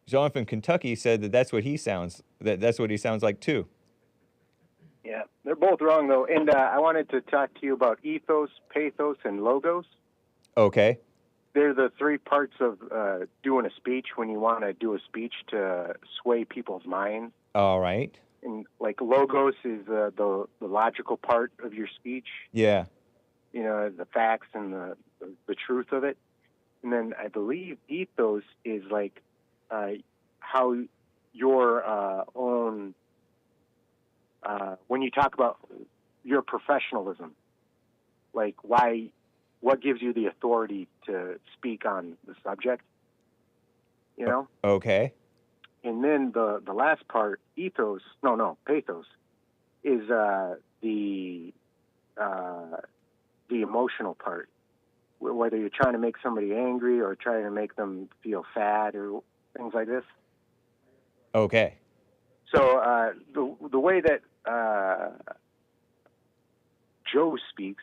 John from Kentucky said that's what he sounds. That's what he sounds like too.
Yeah, they're both wrong though. And I wanted to talk to you about ethos, pathos, and logos.
Okay.
They're the three parts of doing a speech when you want to do a speech to sway people's minds.
All right.
And like logos is the logical part of your speech.
Yeah.
The facts and the truth of it. And then I believe ethos is like how your own, when you talk about your professionalism, like what gives you the authority to speak on the subject,
Okay.
And then the last part, pathos, is the emotional part, whether you're trying to make somebody angry or trying to make them feel sad or things like this.
Okay.
So the way that Joe speaks,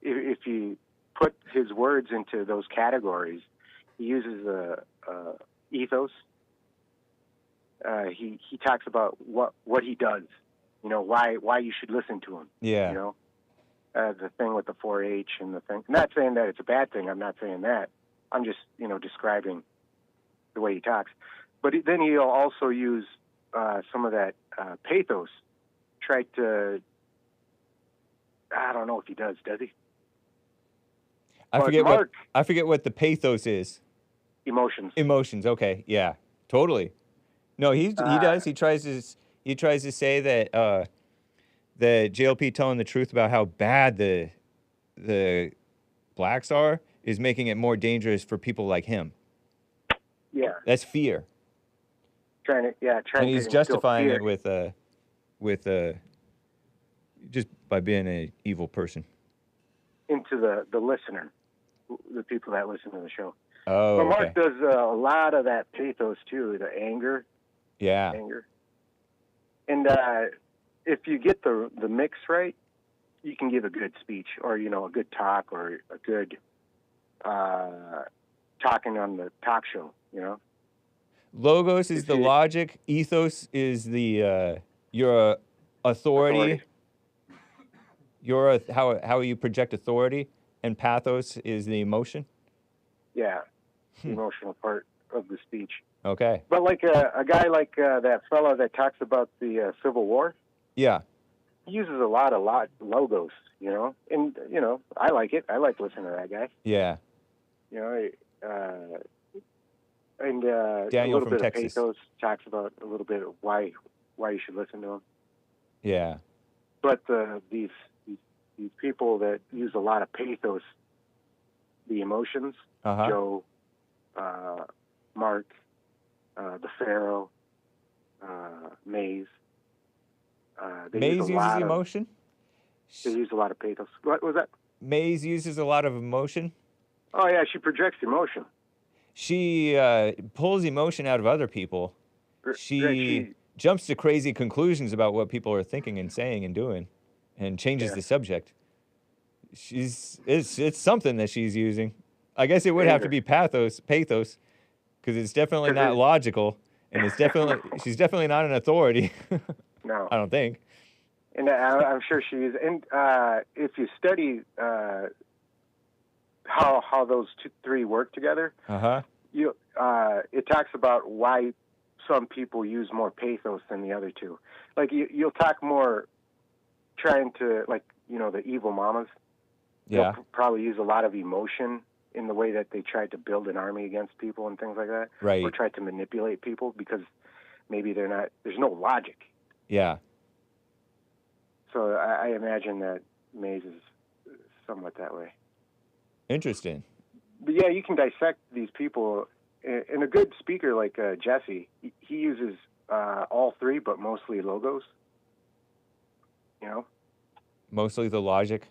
if you put his words into those categories, he uses ethos. He talks about what he does, why you should listen to him.
Yeah.
The thing with the 4-H and the thing. I'm not saying that it's a bad thing. I'm not saying that. I'm just, describing the way he talks. But then he'll also use some of that pathos. Try to, I don't know if he does he?
I forget what the pathos is.
Emotions.
Emotions. Okay. Yeah. Totally. No, he does. He tries to say that the JLP telling the truth about how bad the blacks are is making it more dangerous for people like him.
Yeah.
That's fear.
Trying
and he's
to
justifying
fear.
it with just by being an evil person.
Into the listener, the people that listen to the show.
Oh,
but Mark
okay.
does a lot of that pathos too, the anger.
Yeah.
Anger. And if you get the mix right, you can give a good speech, or a good talk, or a good talking on the talk show.
Logos is the logic. Ethos is the your authority. How you project authority, and pathos is the emotion.
Yeah, the emotional part of the speech.
Okay.
But like a guy like that fellow that talks about the Civil War.
Yeah.
He uses a lot of logos, and I like it. I like listening to that guy.
Yeah.
And
Daniel
a little
from
bit
Texas.
of pathos talks about a little bit of why you should listen to him.
Yeah.
But these people that use a lot of pathos, the emotions, Joe, Mark, the Pharaoh, Maze.
Maze uses emotion?
They use a lot of pathos. What was that?
Maze uses a lot of emotion?
Oh, yeah, she projects emotion.
She pulls emotion out of other people. She jumps to crazy conclusions about what people are thinking and saying and doing, and changes the subject. It's something that she's using. I guess it would have to be pathos, because it's definitely not logical, and it's definitely she's definitely not an authority.
No,
I don't think.
And I'm sure she is. And if you study how those three work together, it talks about why some people use more pathos than the other two. Like you'll talk more trying to, like, the evil mamas.
Yeah.
They'll probably use a lot of emotion in the way that they tried to build an army against people and things like that.
Right.
Or try to manipulate people because maybe there's no logic.
Yeah.
So I imagine that Maze is somewhat that way.
Interesting.
But yeah, you can dissect these people. And a good speaker like Jesse, he uses all three, but mostly logos.
Mostly the logic.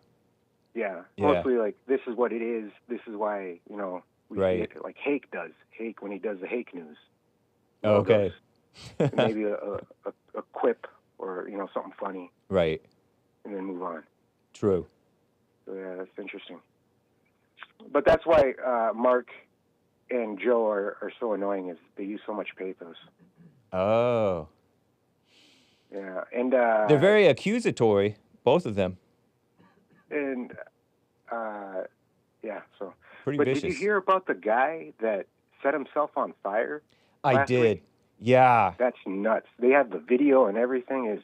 Yeah. Mostly like, this is what it is. This is why, we see it. Like Hake does. Hake, when he does the Hake news.
Logos.
Okay. Maybe a quip or, something funny.
Right.
And then move on.
True.
So yeah, that's interesting. But that's why Mark and Joe are so annoying, is they use so much pathos.
Oh.
Yeah, and
they're very accusatory, both of them.
And yeah, so
pretty
but
vicious.
Did you hear about the guy that set himself on fire?
I did.
Week?
Yeah.
That's nuts. They have the video and everything. Is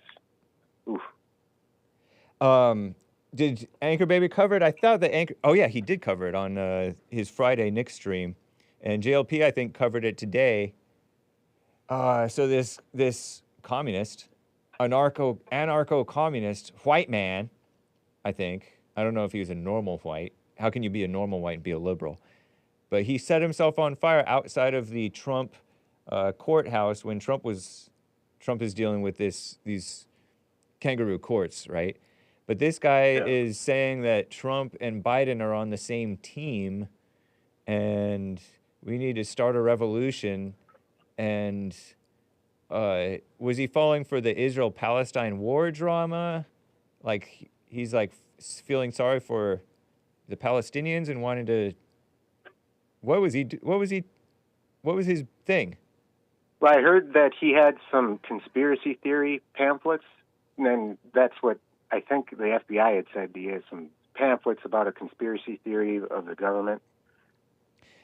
oof.
Did Anchor Baby cover it? I thought that Anchor... Oh, yeah, he did cover it on his Friday Nick stream. And JLP, I think, covered it today. So this communist, anarcho-communist white man, I think. I don't know if he was a normal white. How can you be a normal white and be a liberal? But he set himself on fire outside of the Trump courthouse when Trump is dealing with these kangaroo courts, right? But this guy is saying that Trump and Biden are on the same team, and we need to start a revolution. And was he falling for the Israel-Palestine war drama? Like, he's like feeling sorry for the Palestinians and wanted to. What was his thing?
Well, I heard that he had some conspiracy theory pamphlets, and then that's what I think the FBI had said. He had some pamphlets about a conspiracy theory of the government.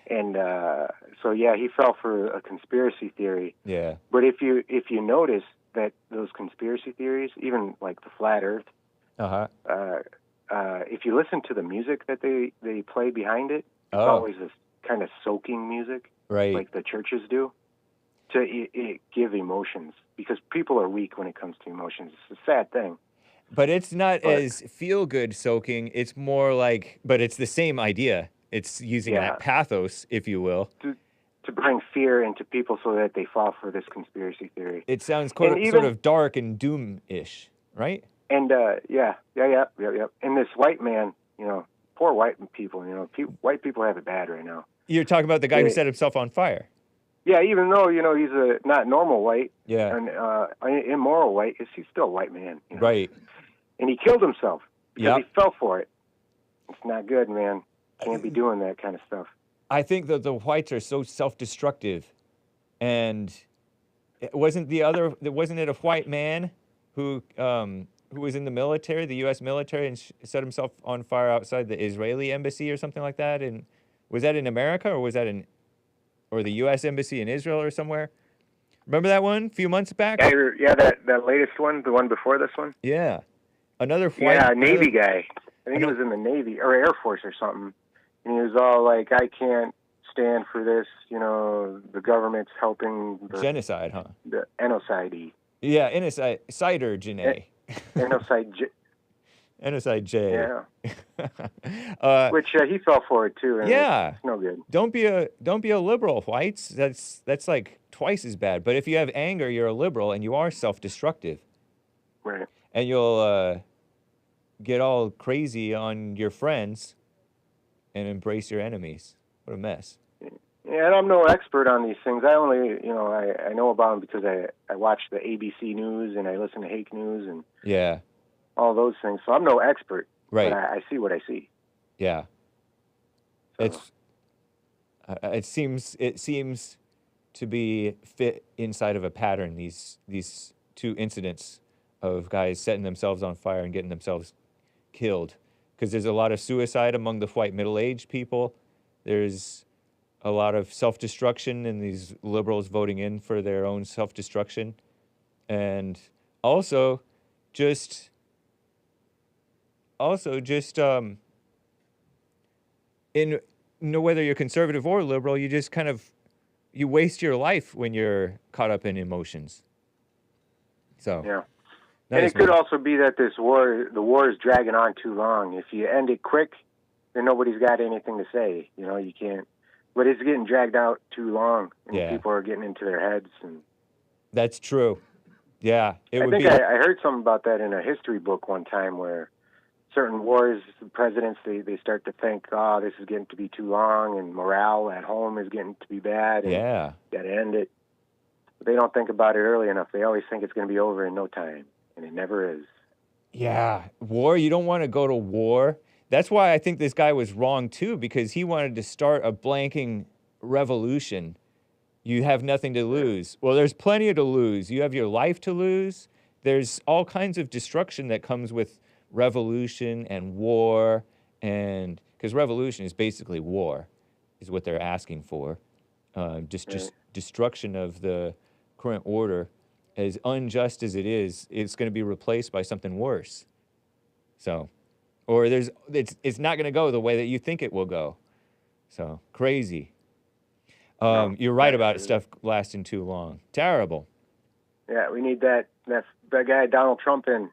And so, yeah, he fell for a conspiracy theory.
Yeah.
But if you notice that those conspiracy theories, even like the flat Earth, if you listen to the music that they play behind it, it's always this kind of soaking music,
right,
like the churches do, to give emotions, because people are weak when it comes to emotions. It's a sad thing.
But it's not as feel-good soaking. It's more like, but it's the same idea. It's using that pathos, if you will.
To bring fear into people so that they fall for this conspiracy theory.
It sounds sort of dark and doom-ish, right?
And, yeah. And this white man, poor white people, white people have it bad right now.
You're talking about the guy who set himself on fire.
Yeah, even though, he's a not normal white,
and
immoral white, he's still a white man.
Right.
And he killed himself because he fell for it. It's not good, man. Can't be doing that kind of stuff.
I think that the whites are so self-destructive, and wasn't it a white man who was in the military, the U.S. military, and set himself on fire outside the Israeli embassy or something like that? And was that in America, or was that or the U.S. embassy in Israel or somewhere? Remember that one a few months back?
Yeah, that latest one, the one before this one.
Yeah, another white.
Yeah, Navy guy. I think he was in the Navy or Air Force or something. And he was all like, I can't stand for this, the government's helping the
genocide, huh?
The genocide.
Yeah, Inocide Janae. Genocide J.
Yeah. Which he fell for it too. And it's no good.
Don't be a liberal, whites. That's like twice as bad. But if you have anger, you're a liberal, and you are self-destructive.
Right.
And you'll get all crazy on your friends and embrace your enemies. What a mess.
Yeah, and I'm no expert on these things. I only, I know about them because I watch the ABC News and I listen to Hake News and all those things. So I'm no expert,
right?
But I see what I see.
Yeah. So. It seems to be fit inside of a pattern. These two incidents of guys setting themselves on fire and getting themselves killed. Because there's a lot of suicide among the white middle-aged people. There's a lot of self-destruction and these liberals voting in for their own self-destruction. And also just in whether you're conservative or liberal, you just you waste your life when you're caught up in emotions. So
yeah. And it could also be that the war is dragging on too long. If you end it quick, then nobody's got anything to say. You can't. But it's getting dragged out too long, and people are getting into their heads. And
that's true. Yeah,
I heard something about that in a history book one time, where certain wars, the presidents they start to think, this is getting to be too long, and morale at home is getting to be bad. And got to end it. But they don't think about it early enough. They always think it's going to be over in no time. And it never is.
Yeah, war, you don't want to go to war. That's why I think this guy was wrong, too, because he wanted to start a blanking revolution. You have nothing to lose. Well, there's plenty to lose. You have your life to lose. There's all kinds of destruction that comes with revolution and war. And because revolution is basically war, is what they're asking for. Just destruction of the current order. As unjust as it is, it's going to be replaced by something worse. So, or it's not going to go the way that you think it will go. So, crazy. You're right about stuff lasting too long. Terrible.
Yeah, we need that guy Donald Trump in.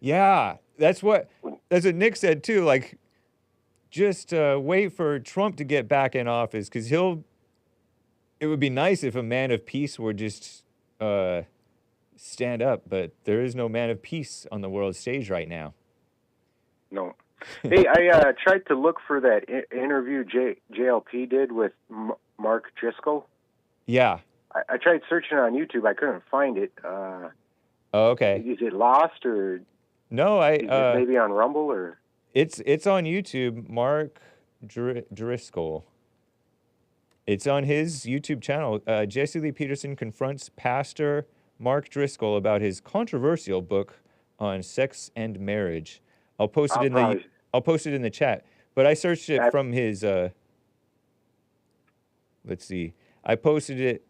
Yeah, that's what Nick said too. Like, just wait for Trump to get back in office, because it would be nice if a man of peace were just stand up, but there is no man of peace on the world stage right now.
No. Hey, I tried to look for that interview JLP did with Mark Driscoll.
Yeah.
I tried searching on YouTube. I couldn't find it.
Okay.
Is it lost or?
No,
Is it maybe on Rumble or?
it's on YouTube. Mark Driscoll. It's on his YouTube channel. Jesse Lee Peterson confronts Pastor Mark Driscoll about his controversial book on sex and marriage. I'll post it in the chat. But I searched it from his. Let's see. I posted it.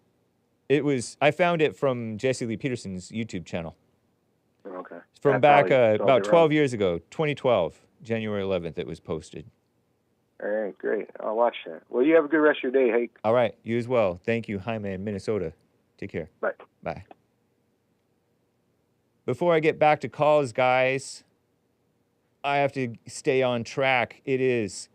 I found it from Jesse Lee Peterson's YouTube channel.
Okay.
From back about 12 years ago, 2012, January 11th, it was posted.
All right, great. I'll watch that. Well, you have a good rest of your day, Hake.
All right, you as well. Thank you, Jaime in Minnesota. Take care.
Bye.
Bye. Before I get back to calls, guys, I have to stay on track. It is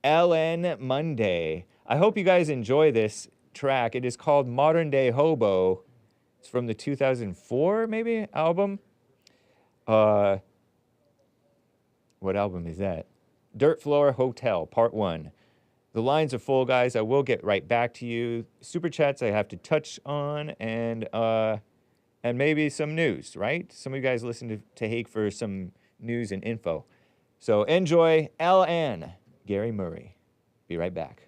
LN Monday. I hope you guys enjoy this track. It is called Modern Day Hobo. It's from the 2004, maybe, album. What album is that? Dirt Floor Hotel, Part 1. The lines are full, guys. I will get right back to you. Super chats I have to touch on, and maybe some news, right? Some of you guys listen to Hake for some news and info. So enjoy LN, Gary Murray. Be right back.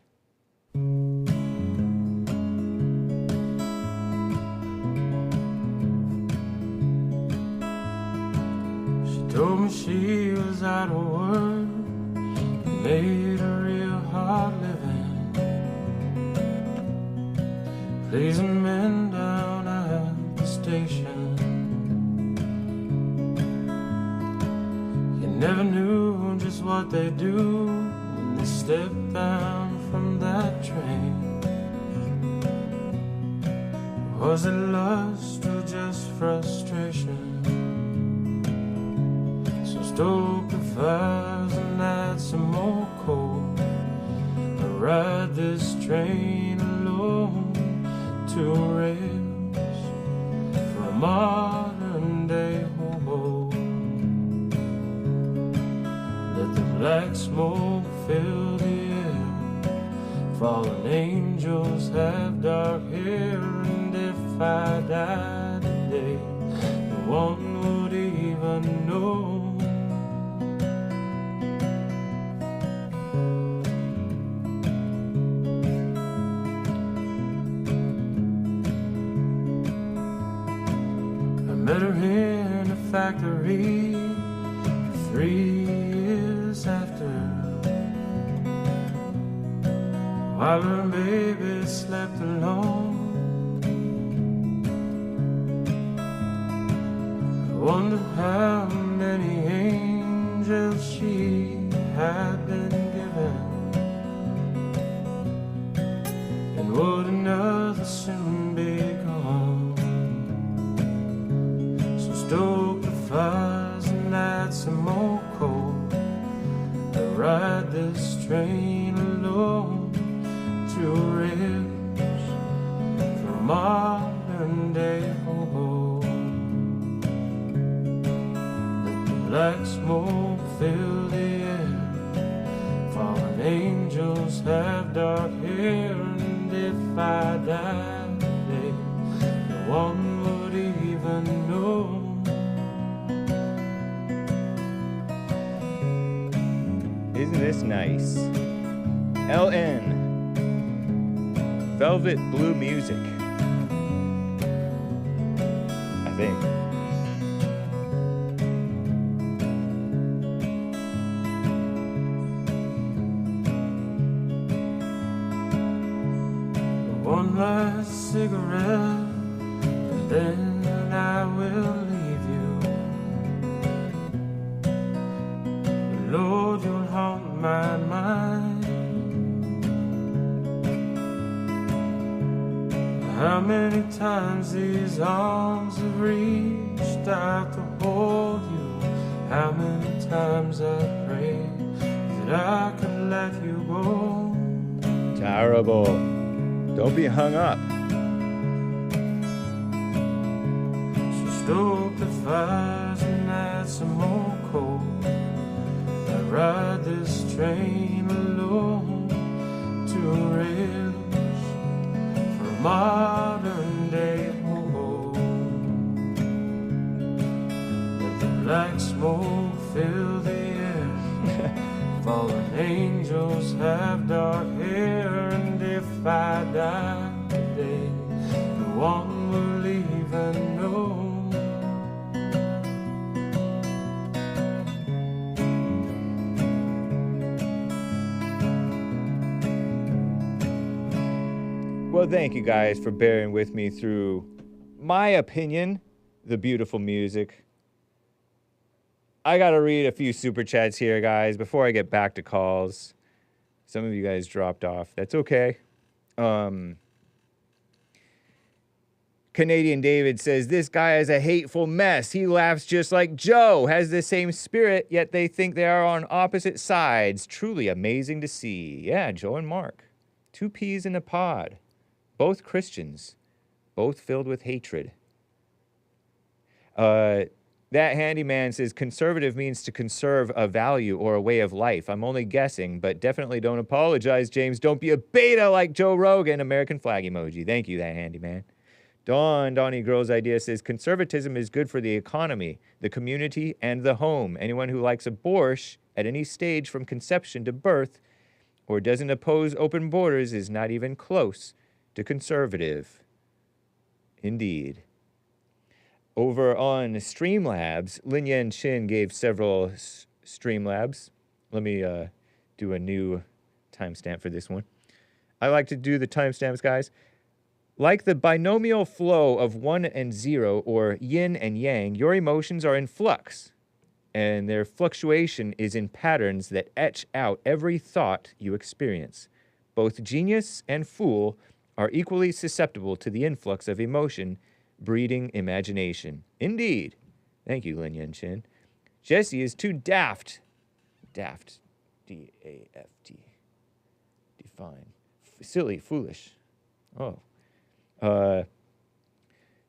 Told me she was out of work, made a real hard living, pleasing men down at the station. You never knew just what they do when they step down from that train. Was it lust or just frustration? Stoke the fires and add some more coal. I ride this train alone to rails for a modern day hobo. Let the black smoke fill the air. Fallen angels have dark hair, and if I died today, no one would even know. Met her in a factory 3 years after, while her baby slept alone. I wonder how many angels she had been given, and would another soon be gone. Stoke the fires and add some more coal. I ride this train alone to rails for a modern day hobo. Let the black smoke fill the air. Fallen angels have dark hair, and if I died today, no one would even know.
Isn't this nice? LN. Velvet Blue Music. I think.
One last cigarette, and then I will leave you. Lord, you'll haunt my mind. How many times these arms have reached out to hold you? How many times I prayed that I could let you go?
Terrible. Don't be hung up.
So stoke the fires and add some more coal. I ride this train alone to rails for a modern day hobo. Let the Black smoke fill the air. Fallen angels have dark hair. And if I die today, no one will even know.
Well, thank you guys for bearing with me through my opinion, the beautiful music. I gotta read a few super chats here, guys, before I get back to calls. Some of you guys dropped off. That's okay. Canadian David says, this guy is a hateful mess. He laughs just like Joe, has the same spirit, yet they think they are on opposite sides. Truly amazing to see. Yeah, Joe and Mark. 2 peas in a pod. Both Christians. Both filled with hatred. That handyman says, conservative means to conserve a value or a way of life. I'm only guessing, but definitely don't apologize, James. Don't be a beta like Joe Rogan. American flag emoji. Thank you, that handyman. Donnie Girl's idea says, conservatism is good for the economy, the community, and the home. Anyone who likes a borscht at any stage from conception to birth or doesn't oppose open borders is not even close to conservative. Indeed. Over on Streamlabs, Lin Yen Chin gave several Streamlabs. Let me do a new timestamp for this one. I like to do the timestamps, guys. Like the binomial flow of 1 and 0, or yin and yang, your emotions are in flux, and their fluctuation is in patterns that etch out every thought you experience. Both genius and fool are equally susceptible to the influx of emotion, breeding imagination. Indeed. Thank you, Lin Yen Chin. Jesse is too daft. Daft. D-A-F-T. Define. Silly, foolish. Oh.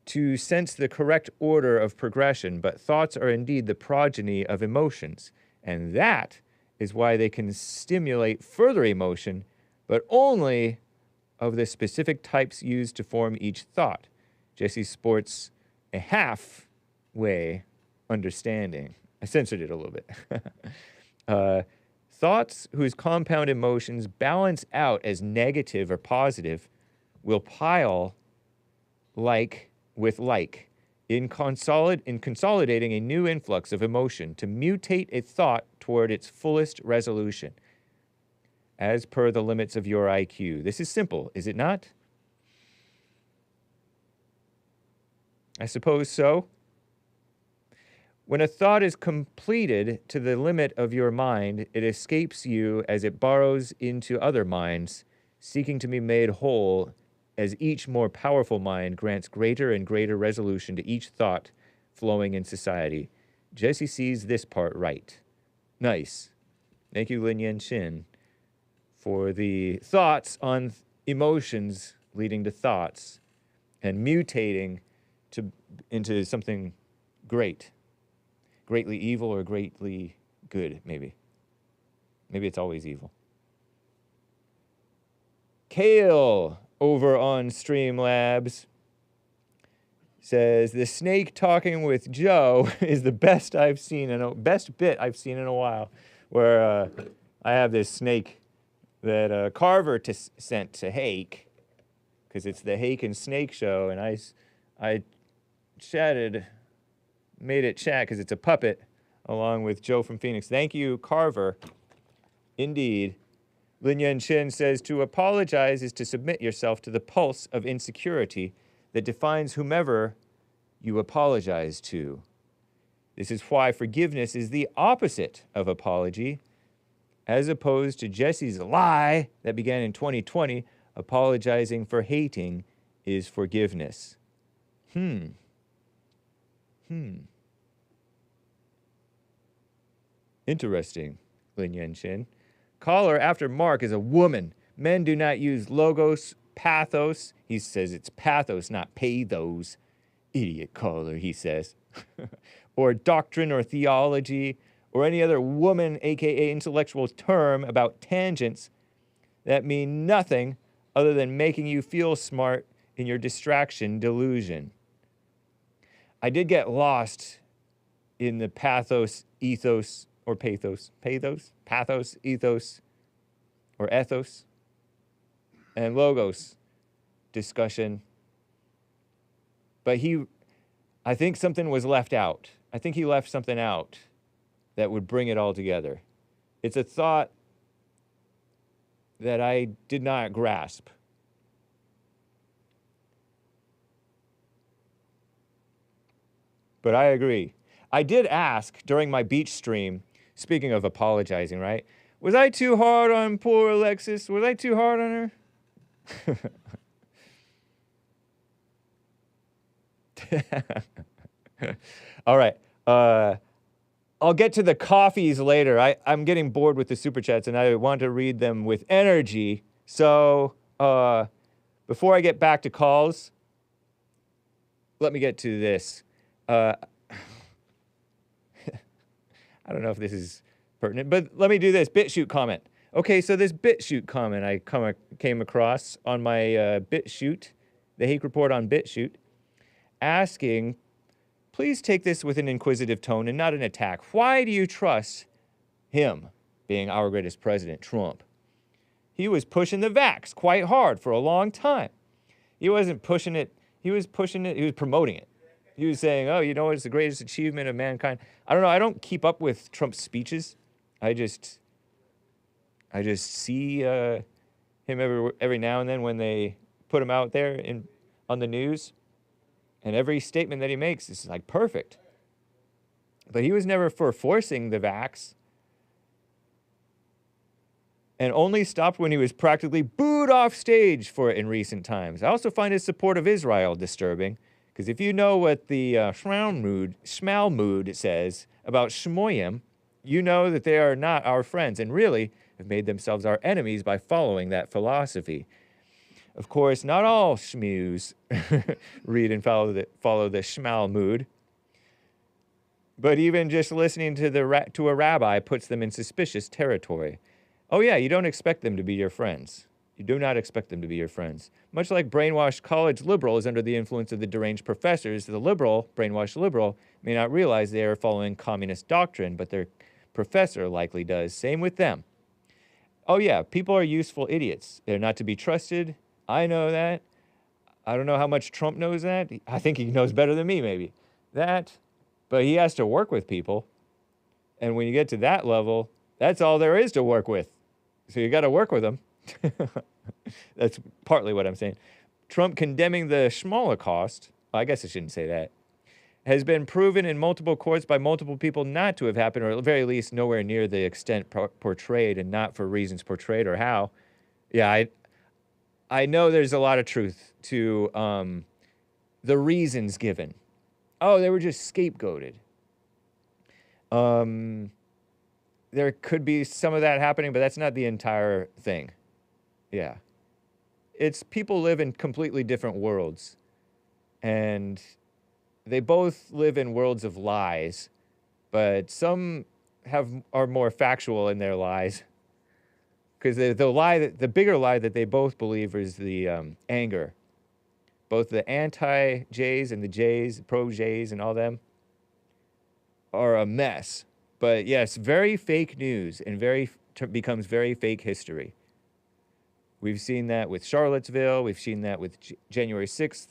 To sense the correct order of progression, but thoughts are indeed the progeny of emotions, and that is why they can stimulate further emotion, but only of the specific types used to form each thought. Jesse sports a halfway understanding. I censored it a little bit. Thoughts whose compound emotions balance out as negative or positive will pile like with like in consolidating a new influx of emotion to mutate a thought toward its fullest resolution, as per the limits of your IQ. This is simple, is it not? I suppose so. When a thought is completed to the limit of your mind, it escapes you as it burrows into other minds, seeking to be made whole as each more powerful mind grants greater and greater resolution to each thought flowing in society. Jesse sees this part right. Nice. Thank you, Lin Yen Chin, for the thoughts on emotions leading to thoughts and mutating into something great. Greatly evil or greatly good, maybe. Maybe it's always evil. Kale over on Streamlabs says, the snake talking with Joe is the best bit I've seen in a while, where I have this snake that Carver sent to Hake, because it's the Hake and Snake show, and I made it chat because it's a puppet, along with Joe from Phoenix. Thank you, Carver. Indeed. Lin Yen Chin says, to apologize is to submit yourself to the pulse of insecurity that defines whomever you apologize to. This is why forgiveness is the opposite of apology, as opposed to Jesse's lie that began in 2020, apologizing for hating is forgiveness. Interesting, Lin Yen Chin. Caller after Mark is a woman. Men do not use logos, pathos. He says it's pathos, not pathos. Idiot caller, he says. Or doctrine or theology or any other woman, aka intellectual term about tangents that mean nothing other than making you feel smart in your distraction delusion. I did get lost in the Pathos, Ethos, or Pathos, Ethos, or Ethos, and Logos discussion. But I think something was left out. I think he left something out that would bring it all together. It's a thought that I did not grasp. But I agree. I did ask during my beach stream, speaking of apologizing, right? Was I too hard on poor Alexis? Was I too hard on her? All right. I'll get to the coffees later. I'm getting bored with the super chats, and I want to read them with energy. So before I get back to calls, let me get to this. I don't know if this is pertinent, but let me do this. BitChute comment. Okay, so this BitChute comment I came across on my BitChute, the Hake Report on BitChute, asking, please take this with an inquisitive tone and not an attack. Why do you trust him, being our greatest president, Trump? He was pushing the vax quite hard for a long time. He wasn't pushing it. He was promoting it. He was saying, oh, you know what, it's the greatest achievement of mankind. I don't know. I don't keep up with Trump's speeches. I just see him every now and then when they put him out there on the news. And every statement that he makes is like perfect. But he was never for forcing the vax. And only stopped when he was practically booed off stage for it in recent times. I also find his support of Israel disturbing. Because if you know what the Schmalmood says about Shmoyim, you know that they are not our friends and really have made themselves our enemies by following that philosophy. Of course, not all shmews read and follow the Schmalmood. But even just listening to a rabbi puts them in suspicious territory. Oh yeah, you don't expect them to be your friends. You do not expect them to be your friends. Much like brainwashed college liberals under the influence of the deranged professors, the brainwashed liberal, may not realize they are following communist doctrine, but their professor likely does. Same with them. Oh yeah, people are useful idiots. They're not to be trusted. I know that. I don't know how much Trump knows that. I think he knows better than me, maybe. But he has to work with people. And when you get to that level, that's all there is to work with. So you got to work with them. That's partly what I'm saying. Trump condemning the Schmolocaust, I guess I shouldn't say that, has been proven in multiple courts by multiple people not to have happened, or at the very least nowhere near the extent portrayed, and not for reasons portrayed or how. Yeah, I know there's a lot of truth to the reasons given. Oh, they were just scapegoated. There could be some of that happening, but that's not the entire thing. Yeah. It's people live in completely different worlds. And they both live in worlds of lies, but some are more factual in their lies. Because the bigger lie that they both believe is the anger. Both the anti-Jays and the Jays, pro-Jays and all them, are a mess. But yes, very fake news and becomes very fake history. We've seen that with Charlottesville. We've seen that with January 6th.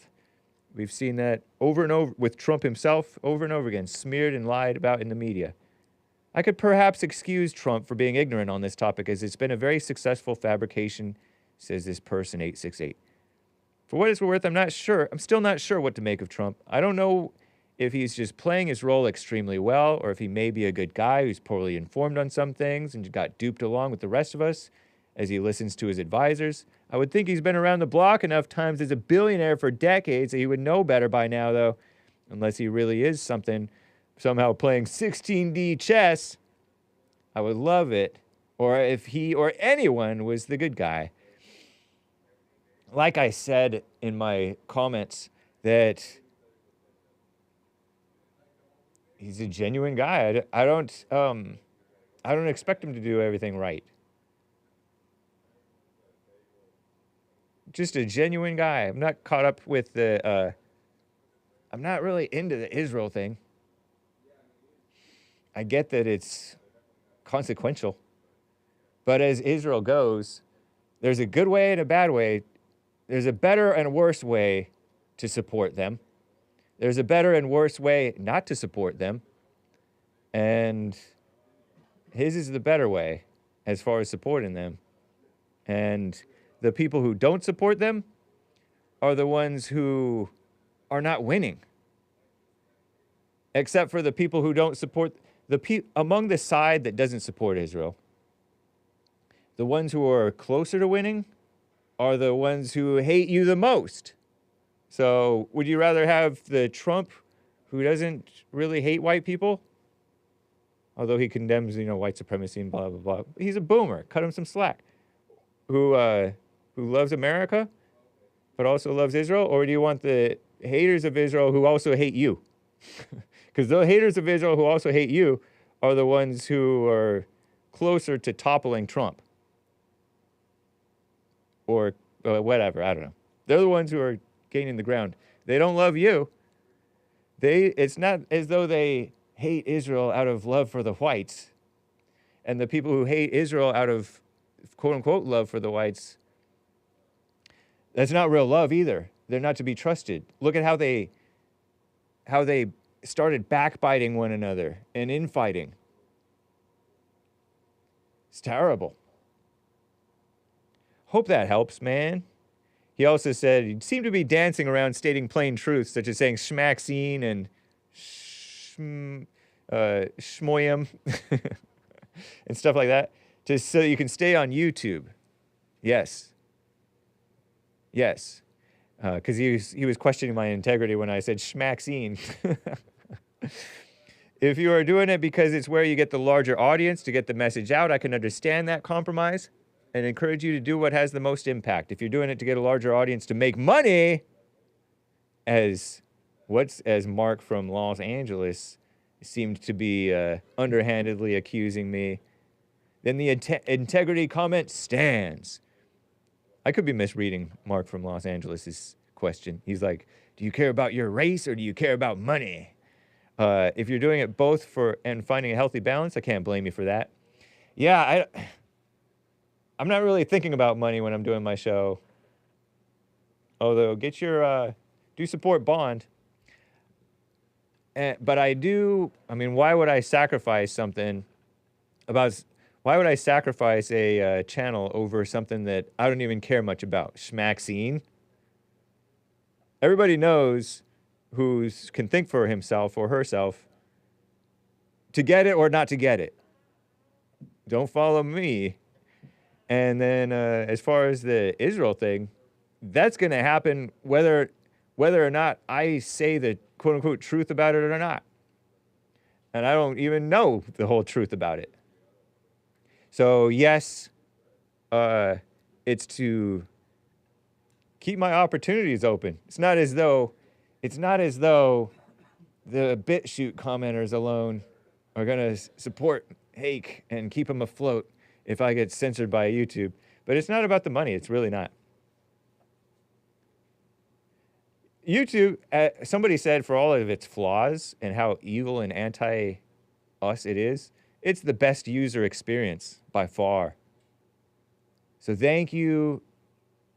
We've seen that over and over with Trump himself, over and over again, smeared and lied about in the media. I could perhaps excuse Trump for being ignorant on this topic, as it's been a very successful fabrication, says this person 868. For what it's worth, I'm still not sure what to make of Trump. I don't know if he's just playing his role extremely well, or if he may be a good guy who's poorly informed on some things and got duped along with the rest of us as he listens to his advisors. I would think he's been around the block enough times as a billionaire for decades that he would know better by now, though, unless he really is somehow playing 16D chess. I would love it. Or if he or anyone was the good guy. Like I said in my comments, that he's a genuine guy. I don't expect him to do everything right. Just a genuine guy. I'm not caught up with I'm not really into the Israel thing. I get that it's consequential. But as Israel goes, there's a good way and a bad way. There's a better and worse way to support them. There's a better and worse way not to support them. And his is the better way as far as supporting them. And the people who don't support them are the ones who are not winning. Except for the people who don't support, among the side that doesn't support Israel, the ones who are closer to winning are the ones who hate you the most. So would you rather have the Trump who doesn't really hate white people? Although he condemns, white supremacy and blah, blah, blah. He's a boomer. Cut him some slack. Who loves America, but also loves Israel? Or do you want the haters of Israel who also hate you? Because the haters of Israel who also hate you are the ones who are closer to toppling Trump. Or whatever, I don't know. They're the ones who are gaining the ground. They don't love you. It's not as though they hate Israel out of love for the whites. And the people who hate Israel out of quote-unquote love for the whites, that's not real love either. They're not to be trusted. Look at how they started backbiting one another and infighting. It's terrible. Hope that helps, man. He also said he seemed to be dancing around stating plain truths, such as saying schmaxine and schmoyam and stuff like that, just so you can stay on YouTube. Yes. Yes. Because he was questioning my integrity when I said schmaxine. If you are doing it because it's where you get the larger audience to get the message out, I can understand that compromise and encourage you to do what has the most impact. If you're doing it to get a larger audience to make money, as Mark from Los Angeles seemed to be underhandedly accusing me, then the integrity comment stands. I could be misreading Mark from Los Angeles' question. He's like, do you care about your race or do you care about money? If you're doing it both and finding a healthy balance, I can't blame you for that. Yeah, I'm not really thinking about money when I'm doing my show. Although, do support Bond. But I do, why would I sacrifice something why would I sacrifice a channel over something that I don't even care much about? Schmaxine. Everybody knows who can think for himself or herself to get it or not to get it. Don't follow me. And then as far as the Israel thing, that's going to happen whether or not I say the quote-unquote truth about it or not. And I don't even know the whole truth about it. So yes, it's to keep my opportunities open. It's not as though the BitChute commenters alone are going to support Hake and keep him afloat if I get censored by YouTube. But it's not about the money. It's really not. YouTube, somebody said, for all of its flaws and how evil and anti-us it is, it's the best user experience by far. So thank you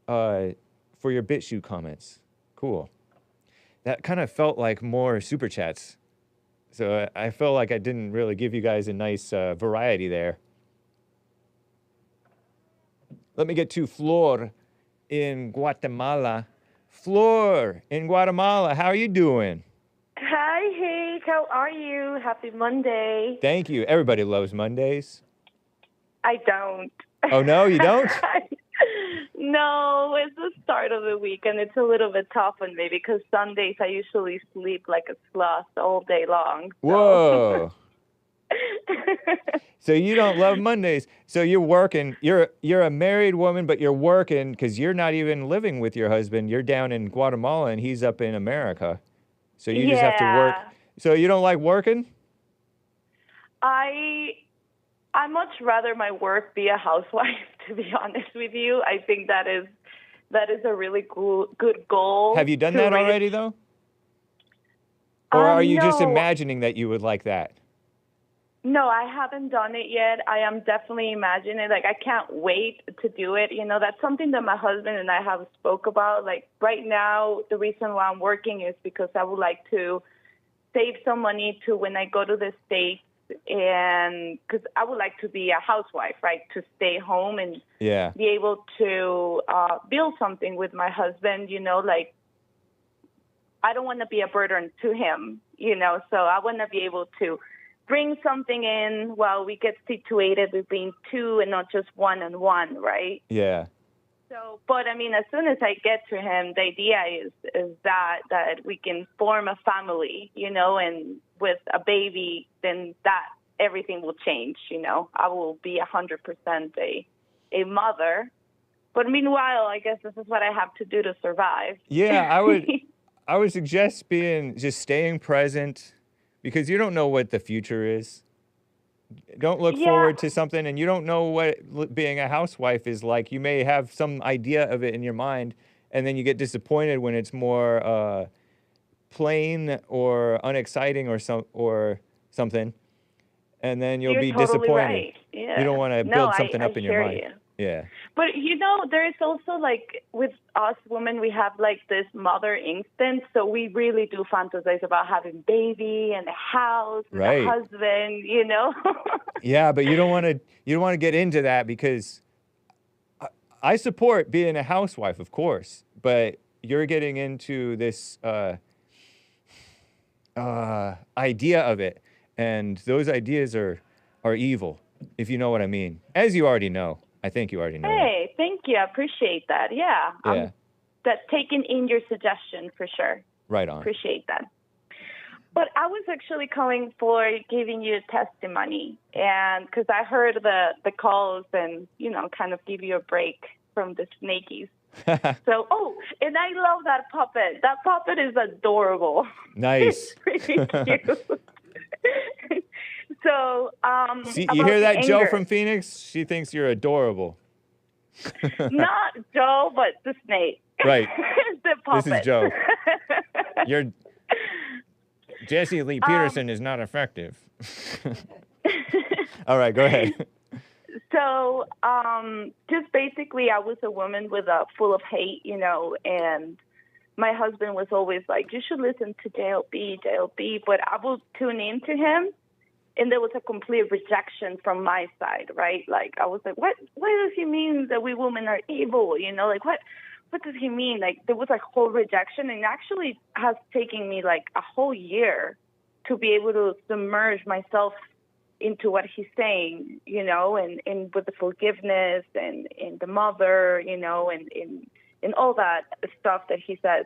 for your BitChute comments. Cool. That kind of felt like more super chats. So I felt like I didn't really give you guys a nice variety there. Let me get to FLOR in Guatemala. FLOR in Guatemala, how are you doing?
Hi, Hake. How are you? Happy Monday.
Thank you. Everybody loves Mondays.
I don't.
Oh, no, you don't?
No, it's the start of the week, and it's a little bit tough on me because Sundays I usually sleep like a sloth all day long. So.
Whoa. So you don't love Mondays. So you're working. You're a married woman, but you're working because you're not even living with your husband. You're down in Guatemala, and he's up in America. So you just have to work. So you don't like working?
I much rather my work be a housewife, to be honest with you. I think that is a really good goal.
Have you done that already, though? Or are you just imagining that you would like that?
No, I haven't done it yet. I am definitely imagining, like, I can't wait to do it. You know, that's something that my husband and I have spoke about. Like, right now, the reason why I'm working is because I would like to save some money to when I go to the States, and because I would like to be a housewife, right, to stay home and be able to build something with my husband, you know, like, I don't want to be a burden to him, you know, so I want to be able to bring something in while we get situated with being two and not just one on one, right?
Yeah.
So, but I mean, as soon as I get to him, the idea is that we can form a family, you know, and with a baby, then that everything will change, you know. I will be 100% a mother. But meanwhile, I guess this is what I have to do to survive.
Yeah, I would suggest just staying present, because you don't know what the future is. Don't look forward to something, and you don't know what being a housewife is like. You may have some idea of it in your mind, and then you get disappointed when it's more plain or unexciting or something, and then you'll be
totally
disappointed.
Right. Yeah.
You don't want to build something up in your mind. Yeah.
But, you know, there is also, like, with us women, we have, like, this mother instinct. So we really do fantasize about having baby and a house and a husband, you know?
Yeah, but you don't want to get into that, because I support being a housewife, of course, but you're getting into this idea of it, and those ideas are evil, if you know what I mean. As you already know. I think you already know.
Hey, thank you. I appreciate that. Yeah. That's taking in your suggestion for sure.
Right on.
Appreciate that. But I was actually calling for giving you a testimony, and because I heard the calls and, you know, kind of give you a break from the snakies. So, and I love that puppet. That puppet is adorable.
Nice.
It's pretty cute. So,
see, you hear that, Joe from Phoenix? She thinks you're adorable.
Not Joe, but the snake.
Right.
The puppet.
This is Joe. Jesse Lee Peterson is not effective. All right, go ahead.
So, just basically, I was a woman full of hate, you know, and my husband was always like, you should listen to JLP, but I would tune into him. And there was a complete rejection from my side, right? Like, I was like, what does he mean that we women are evil? You know, like, what does he mean? Like, there was a whole rejection, and actually has taken me like a whole year to be able to submerge myself into what he's saying, you know, and with the forgiveness and the mother, you know, and all that stuff that he says.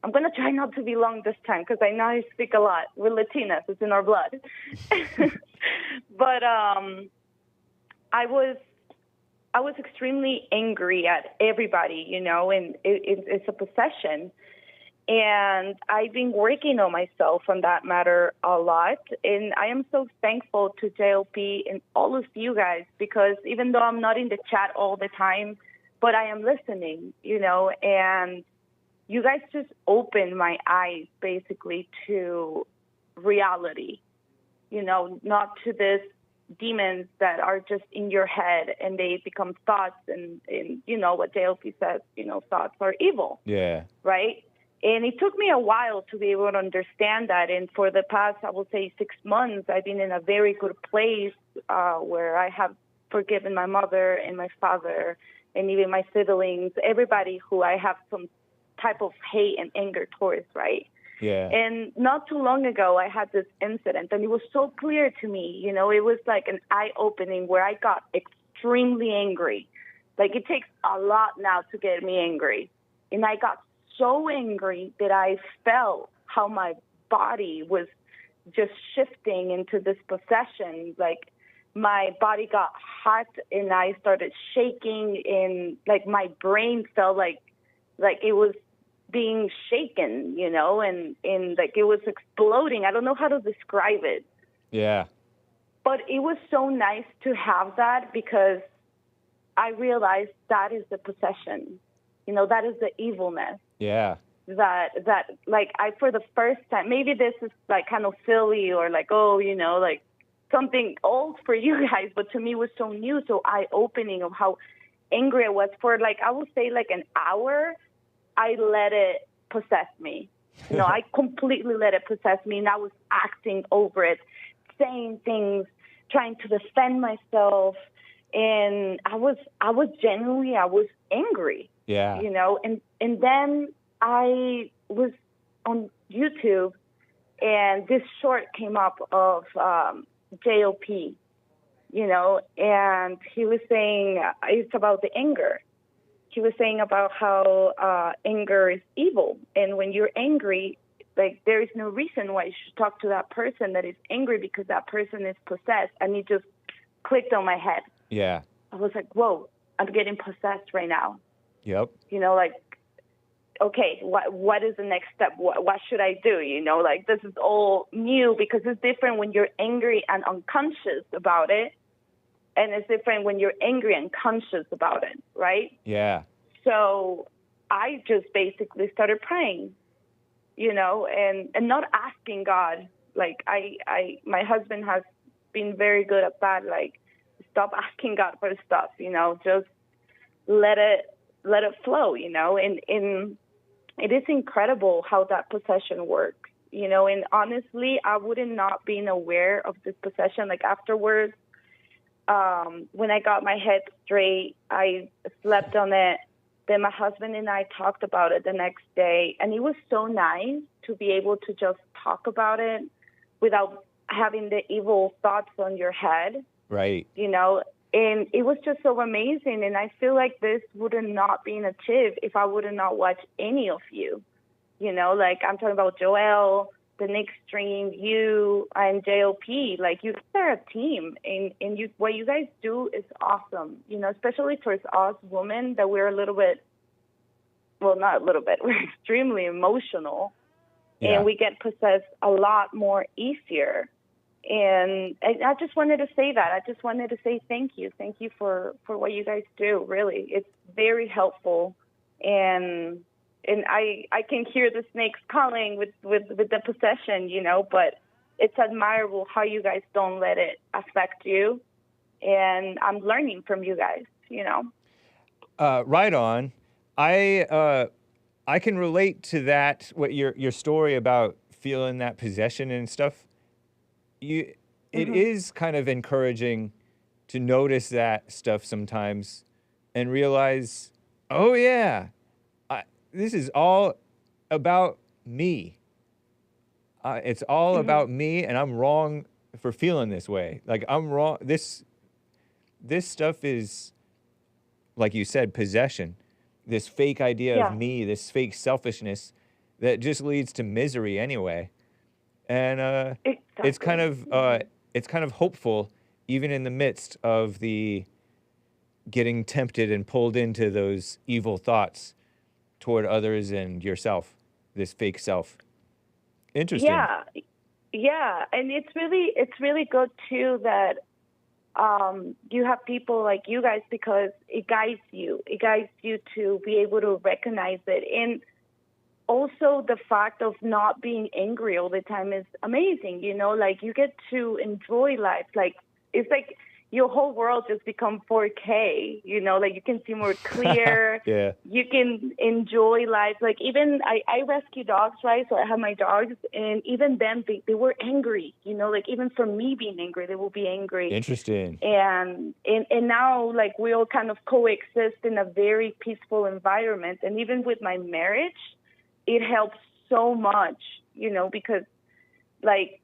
I'm going to try not to be long this time, because I know I speak a lot. We're Latinas. It's in our blood. But I was extremely angry at everybody, you know, and it's a possession. And I've been working on myself on that matter a lot. And I am so thankful to JLP and all of you guys, because even though I'm not in the chat all the time, but I am listening, you know, and you guys just opened my eyes basically to reality, you know, not to this demons that are just in your head and they become thoughts, and you know what JLP says, you know, thoughts are evil.
Yeah.
Right? And it took me a while to be able to understand that. And for the past, I will say 6 months, I've been in a very good place where I have forgiven my mother and my father and even my siblings, everybody who I have some type of hate and anger towards, right?
Yeah.
And not too long ago, I had this incident, and it was so clear to me, you know, it was like an eye-opening where I got extremely angry. Like, it takes a lot now to get me angry. And I got so angry that I felt how my body was just shifting into this possession. Like, my body got hot, and I started shaking, and, like, my brain felt like it was being shaken, you know, and like it was exploding. I don't know how to describe it.
Yeah.
But it was so nice to have that, because I realized that is the possession. You know, that is the evilness.
Yeah.
That like, I, for the first time, maybe this is like kind of silly or like, oh, you know, like something old for you guys, but to me it was so new, so eye-opening of how angry I was. For like, I would say like an hour, I let it possess me. You know, I completely let it possess me, and I was acting over it, saying things, trying to defend myself, and I was genuinely, I was angry.
Yeah.
You know, and then I was on YouTube, and this short came up of JLP, you know, and he was saying it's about the anger. He was saying about how anger is evil, and when you're angry, like, there is no reason why you should talk to that person that is angry, because that person is possessed. And it just clicked on my head.
Yeah.
I was like, whoa, I'm getting possessed right now.
Yep.
You know, like, okay, what is the next step? What should I do? You know, like, this is all new, because it's different when you're angry and unconscious about it. And it's different when you're angry and conscious about it, right?
Yeah.
So I just basically started praying, you know, and not asking God. Like, my husband has been very good at that. Like, stop asking God for stuff, you know, just let it flow, you know, and it is incredible how that possession works, you know, and honestly, I would have not been aware of this possession. Like, afterwards, when I got my head straight, I slept on it. Then my husband and I talked about it the next day, and it was so nice to be able to just talk about it without having the evil thoughts on your head.
Right.
You know, and it was just so amazing. And I feel like this would have not been achieved if I would have not watched any of you. You know, like, I'm talking about Joel, the Nick Stream, you, and JLP. Like, you guys are a team, and you, what you guys do is awesome, you know, especially towards us women, that we're a little bit, well, not a little bit, we're extremely emotional,
Yeah.
and we get possessed a lot more easier. And I just wanted to say that. I just wanted to say thank you. Thank you for what you guys do, really. It's very helpful, and I can hear the snakes calling with the possession, you know, but it's admirable how you guys don't let it affect you. And I'm learning from you guys, you know.
Right on. I can relate to that, what your story about feeling that possession and stuff. It is kind of encouraging to notice that stuff sometimes and realize, oh yeah, this is all about me. It's all about me, and I'm wrong for feeling this way. Like, I'm wrong. This stuff is, like you said, possession. This fake idea of me, this fake selfishness that just leads to misery anyway. And
Exactly.
it's kind of hopeful, even in the midst of the getting tempted and pulled into those evil thoughts toward others and yourself, this fake self. Interesting.
Yeah, and it's really good too that you have people like you guys, because it guides you to be able to recognize it. And also the fact of not being angry all the time is amazing, you know, like, you get to enjoy life. Like, it's like your whole world just become 4K, you know, like, you can see more clear.
Yeah.
You can enjoy life. Like, even I rescue dogs, right? So I have my dogs, and even them, they were angry, you know, like, even for me being angry, they will be angry.
Interesting.
And now, like, we all kind of coexist in a very peaceful environment. And even with my marriage, it helps so much, you know, because, like,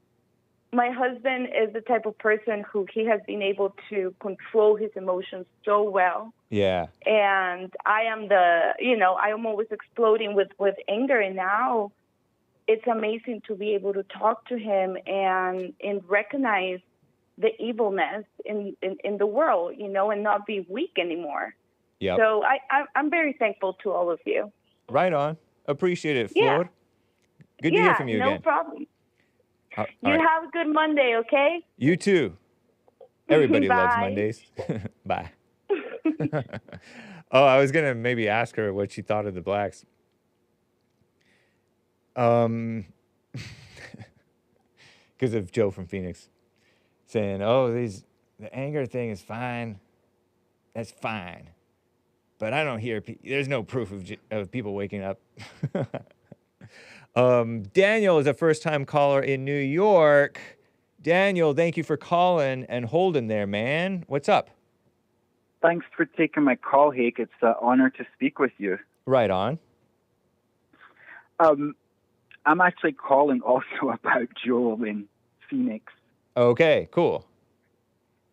my husband is the type of person who he has been able to control his emotions so well.
Yeah.
And I am I am always exploding with anger. And now it's amazing to be able to talk to him and recognize the evilness in the world, you know, and not be weak anymore.
Yep.
So I'm very thankful to all of you.
Right on. Appreciate it, FLOR. Good to hear from you again.
No problem.
All
You
right.
have a good Monday, okay?
You too. Everybody loves
Bye.
Mondays. Bye. Oh, I was gonna maybe ask her what she thought of the blacks. Because of Joe from Phoenix. saying, "Oh, the anger thing is fine. That's fine, but I don't hear. There's no proof of people waking up." Daniel is a first-time caller in New York. Daniel, thank you for calling and holding there, man. What's up?
Thanks for taking my call, Hake. It's an honor to speak with you.
Right on.
I'm actually calling also about Joel in Phoenix.
Okay, cool.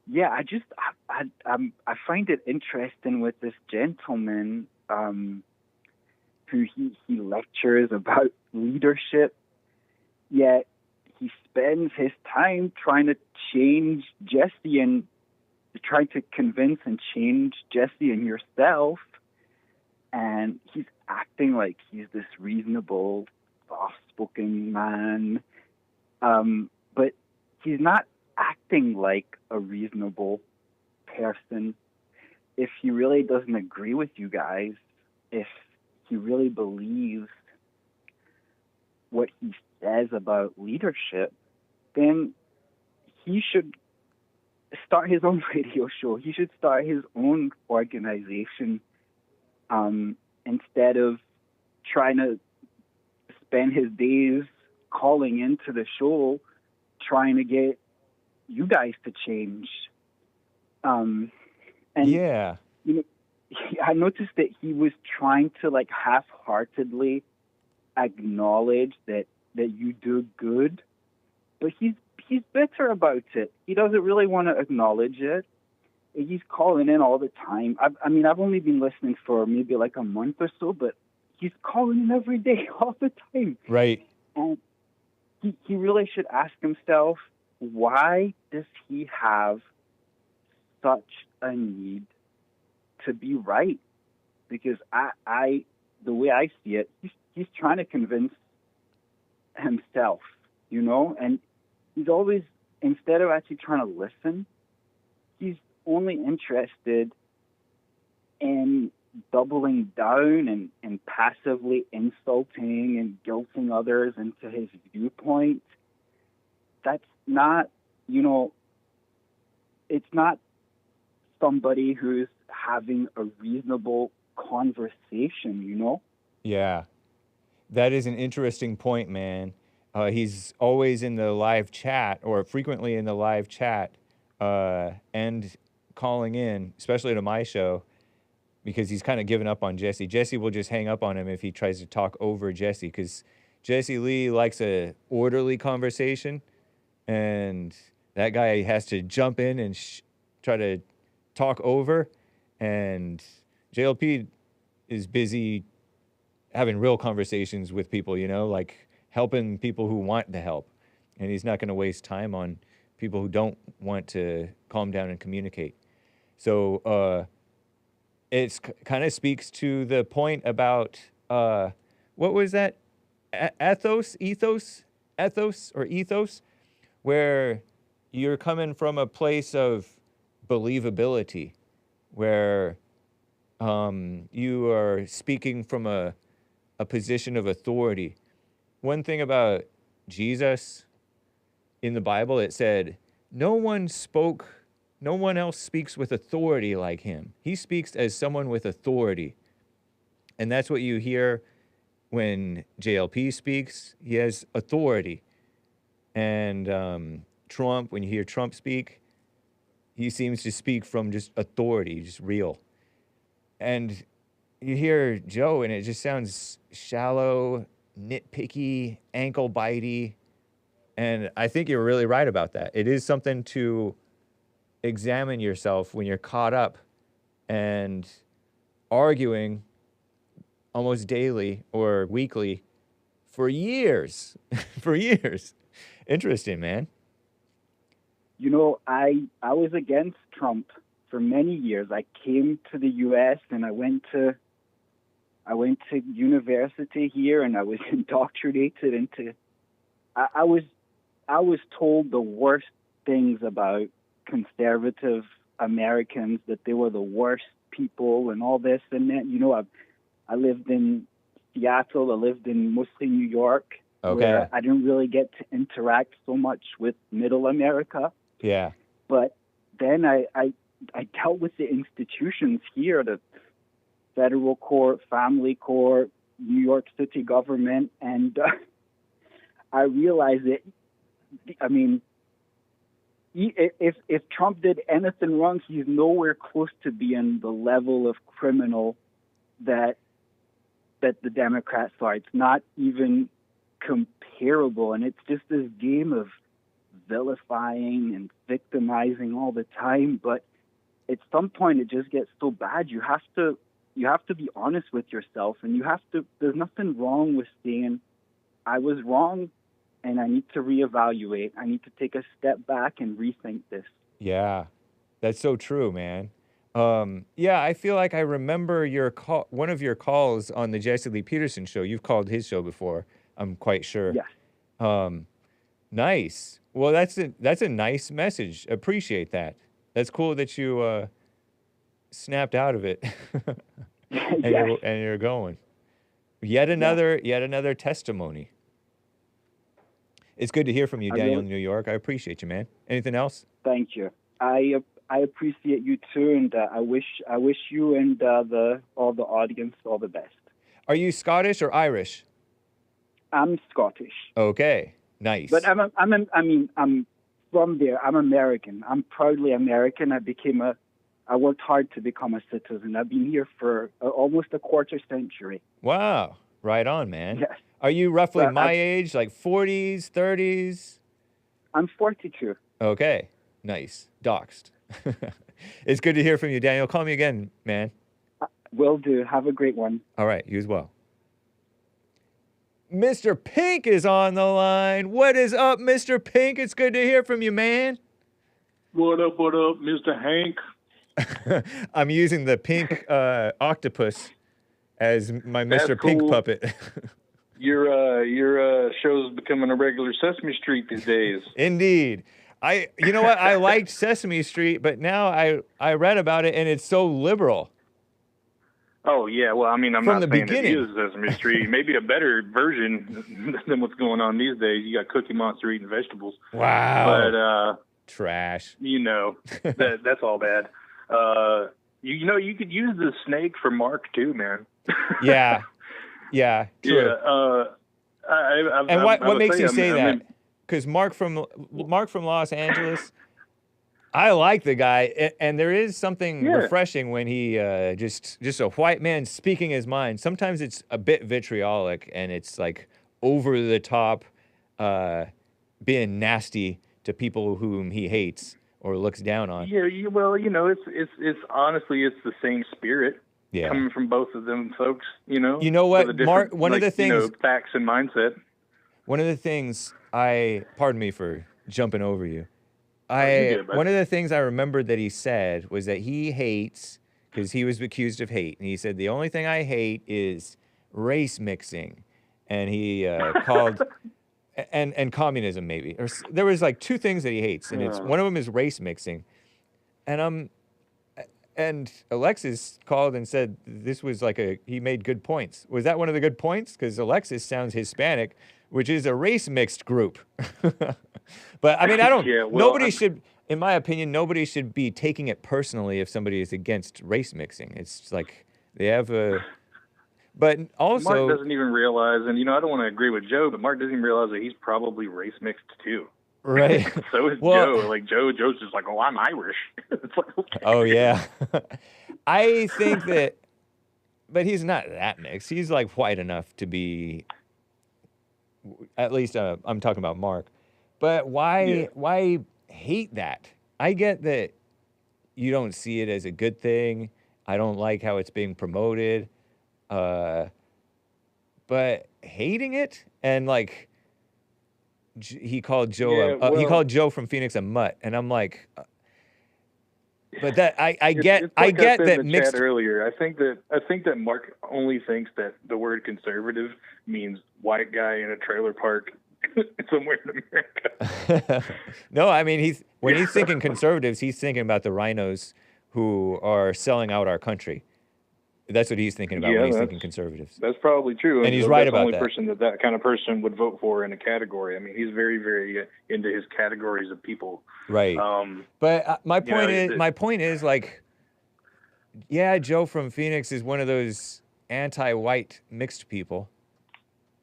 Yeah, I find it interesting with this gentleman who he lectures about leadership, yet he spends his time trying to change Jesse and trying to convince and change Jesse and yourself, and he's acting like he's this reasonable, soft-spoken man, but he's not acting like a reasonable person. If he really doesn't agree with you guys, if he really believes what he says about leadership, then he should start his own radio show. He should start his own organization instead of trying to spend his days calling into the show trying to get you guys to change. And
yeah,
you know, I noticed that he was trying to like half-heartedly acknowledge that you do good, but he's bitter about it. He doesn't really want to acknowledge it. He's calling in all the time. I've only been listening for maybe like a month or so, but he's calling in every day, all the time.
Right.
And he really should ask himself, why does he have such a need to be right? Because the way I see it, he's trying to convince himself, you know, and he's always, instead of actually trying to listen, he's only interested in doubling down and passively insulting and guilting others into his viewpoint. That's not, you know, it's not somebody who's having a reasonable conversation, you know?
Yeah. That is an interesting point, man. He's always in the live chat, or frequently in the live chat, and calling in, especially to my show, because he's kind of given up on Jesse. Jesse will just hang up on him if he tries to talk over Jesse, because Jesse Lee likes a orderly conversation, and that guy has to jump in and try to talk over, and JLP is busy having real conversations with people, you know, like helping people who want the help. And he's not going to waste time on people who don't want to calm down and communicate. So it kind of speaks to the point about, what was that? Ethos, where you're coming from a place of believability, where you are speaking from a position of authority. One thing about Jesus in the Bible, it said, no one else speaks with authority like him. He speaks as someone with authority. And that's what you hear when JLP speaks. He has authority. And Trump, when you hear Trump speak, he seems to speak from just authority, just real. And you hear Joe, and it just sounds shallow, nitpicky, ankle-bitey. And I think you're really right about that. It is something to examine yourself when you're caught up and arguing almost daily or weekly for years. For years. Interesting, man.
You know, I was against Trump for many years. I came to the U.S. and I went to university here, and I was indoctrinated into. I was told the worst things about conservative Americans, that they were the worst people and all this and that. You know, I lived in Seattle. I lived in mostly New York.
Okay.
Where I didn't really get to interact so much with Middle America.
Yeah.
But then I dealt with the institutions here, the federal court, family court, New York City government, and I realized that, I mean, if Trump did anything wrong, he's nowhere close to being the level of criminal that the Democrats are. It's not even comparable, and it's just this game of vilifying and victimizing all the time. But at some point, it just gets so bad. You have to be honest with yourself, and there's nothing wrong with saying, I was wrong, and I need to reevaluate. I need to take a step back and rethink this.
Yeah, that's so true, man. Yeah, I feel like I remember one of your calls on the Jesse Lee Peterson show. You've called his show before, I'm quite sure.
Yeah.
Nice. Well, that's a nice message. Appreciate that. That's cool that you snapped out of it and, you're going. Yet another testimony. It's good to hear from you, Daniel, in New York. I appreciate you, man. Anything else?
Thank you. I appreciate you too, and I wish you and all the audience all the best.
Are you Scottish or Irish?
I'm Scottish.
Okay, nice.
But I'm from there. I'm American. I'm proudly American. I worked hard to become a citizen. I've been here for almost a quarter century.
Wow, right on, man.
Yes.
Are you roughly my age, like 40s, 30s?
I'm 42.
Okay, nice. Doxed. It's good to hear from you, Daniel. Call me again, man.
Will do. Have a great one.
All right, you as well. Mr. Pink is on the line. What is up, Mr. Pink? It's good to hear from you, man.
What up, Mr. Hank?
I'm using the pink octopus as my Mr.
That's
Pink
cool.
puppet.
Your show's becoming a regular Sesame Street these days.
Indeed. You know what? I liked Sesame Street, but now I read about it and it's so liberal.
Oh yeah, well I mean I'm
From
not
the
saying
beginning.
it is Sesame Street. Maybe a better version than what's going on these days. You got Cookie Monster eating vegetables.
Wow.
But
trash.
You know that's all bad. You know you could use the snake for Mark too, man.
Yeah. Yeah. True.
Yeah.
And what makes you say that? Because Mark from Los Angeles, I like the guy, and there is something refreshing when he just a white man speaking his mind. Sometimes it's a bit vitriolic, and it's like over the top, being nasty to people whom he hates or looks down on.
Yeah, well, you know, it's honestly it's the same spirit.
Yeah.
Coming from both of them folks, you know.
You know what, Mark? One of the things,
you know, facts and mindset.
One of the things pardon me for jumping over you. One of the things I remembered that he said was that he hates, because he was accused of hate, and he said the only thing I hate is race mixing, and he called and communism maybe. Or there was like two things that he hates, and it's one of them is race mixing, and Alexis called and said this was like he made good points. Was that one of the good points? Because Alexis sounds Hispanic, which is a race mixed group. But I mean, nobody should, in my opinion, nobody should be taking it personally if somebody is against race mixing. It's like they have but also
Mark doesn't even realize, and you know, I don't want to agree with Joe, but Mark doesn't even realize that he's probably race mixed too.
Right.
So is Joe. Like Joe's just like, oh, I'm Irish. It's like, okay.
Oh yeah. I think that, but he's not that mixed. He's like white enough to be. At least I'm talking about Mark. But why hate that? I get that you don't see it as a good thing. I don't like how it's being promoted. But hating it and like he called Joe he called Joe from Phoenix a mutt, and I'm like but that I get that mixed
earlier. I think that Mark only thinks that the word conservative means white guy in a trailer park somewhere in America.
No, I mean when he's thinking conservatives, he's thinking about the rhinos who are selling out our country. That's what he's thinking about when he's thinking conservatives.
That's probably true.
And he's right about that.
That's the only person that kind of person would vote for in a category. I mean, he's very, very into his categories of people.
Right. But my point is like, yeah, Joe from Phoenix is one of those anti-white mixed people,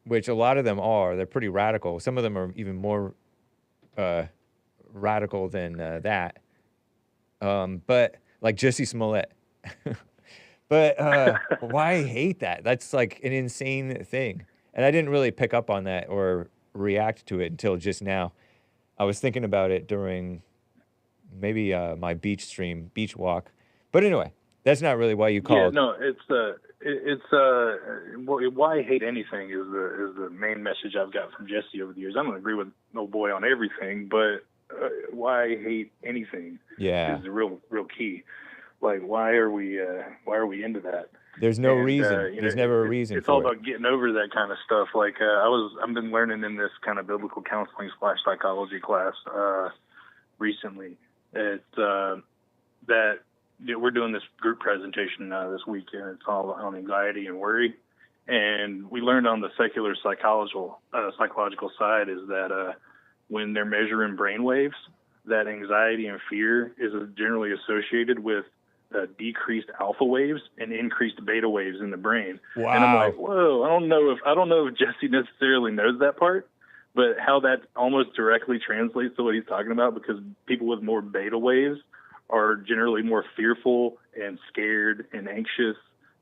which a lot of them are. They're pretty radical. Some of them are even more radical than that. But like Jussie Smollett. But why I hate that? That's like an insane thing. And I didn't really pick up on that or react to it until just now. I was thinking about it during maybe my beach walk. But anyway, that's not really why you called.
Yeah, no, it's why I hate anything is the main message I've got from Jesse over the years. I don't agree with no boy on everything, but why I hate anything is the real key. Like, why are we into that?
There's no reason. There's never a reason.
It's all about getting over that kind of stuff. Like I've been learning in this kind of biblical counseling / psychology class recently. It's that we're doing this group presentation this week, and it's all on anxiety and worry. And we learned on the secular psychological side is that when they're measuring brain waves, that anxiety and fear is generally associated with decreased alpha waves and increased beta waves in the brain.
Wow.
And I'm like, whoa, I don't know if Jesse necessarily knows that part, but how that almost directly translates to what he's talking about, because people with more beta waves are generally more fearful and scared and anxious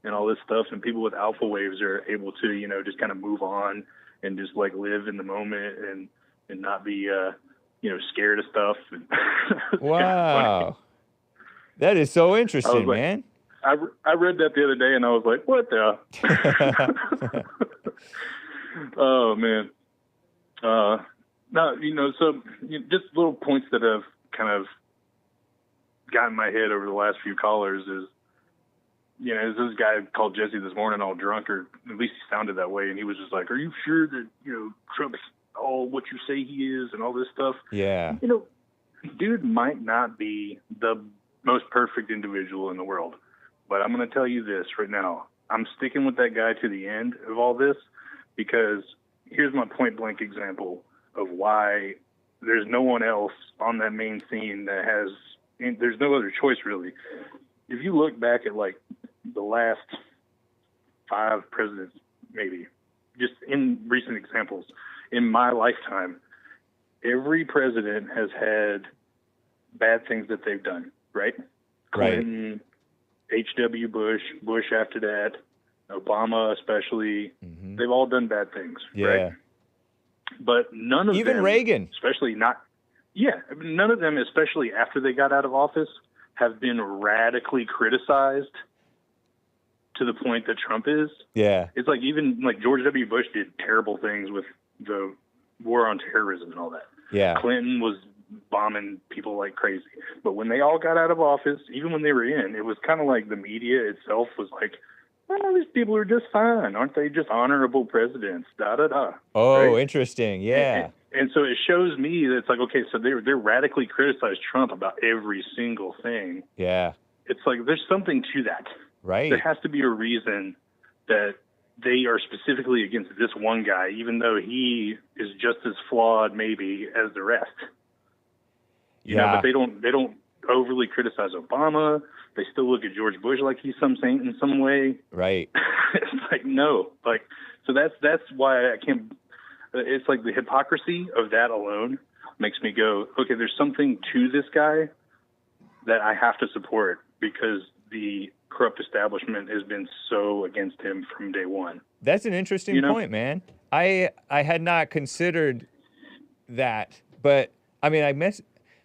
and all this stuff, and people with alpha waves are able to, just kind of move on and just like live in the moment and not be scared of stuff.
Wow. That is so interesting,
like,
man.
I read that the other day, and I was like, what the? Oh, man. Just little points that have kind of gotten in my head over the last few callers is, there's this guy called Jesse this morning all drunk, or at least he sounded that way, and he was just like, are you sure that, Trump's all what you say he is and all this stuff?
Yeah.
Dude might not be the most perfect individual in the world, but I'm going to tell you this right now. I'm sticking with that guy to the end of all this, because here's my point blank example of why there's no one else on that main scene that has, there's no other choice really. If you look back at like the last 5 presidents, maybe just in recent examples in my lifetime, every president has had bad things that they've done, right? Clinton, H.W. Bush after that, Obama especially, they've all done bad things, right? But none of them,
even Reagan,
especially none of them, especially after they got out of office, have been radically criticized to the point that Trump is. Yeah. It's like even like George W. Bush did terrible things with the war on terrorism and all that.
Yeah.
Clinton was bombing people like crazy. But when they all got out of office, even when they were in, it was kind of like the media itself was like, well, these people are just fine. Aren't they just honorable presidents? Da-da-da.
Oh, right? Interesting. Yeah.
And so it shows me that it's like, okay, so they're radically criticized Trump about every single thing.
Yeah.
It's like there's something to that.
Right.
There has to be a reason that they are specifically against this one guy, even though he is just as flawed maybe as the rest. You know, but they don't overly criticize Obama. They still look at George Bush like he's some saint in some way.
Right.
It's like, no. Like, so that's why I can't. It's like the hypocrisy of that alone makes me go, okay, there's something to this guy that I have to support, because the corrupt establishment has been so against him from day one.
That's an interesting point, man. I had not considered that, but I mean,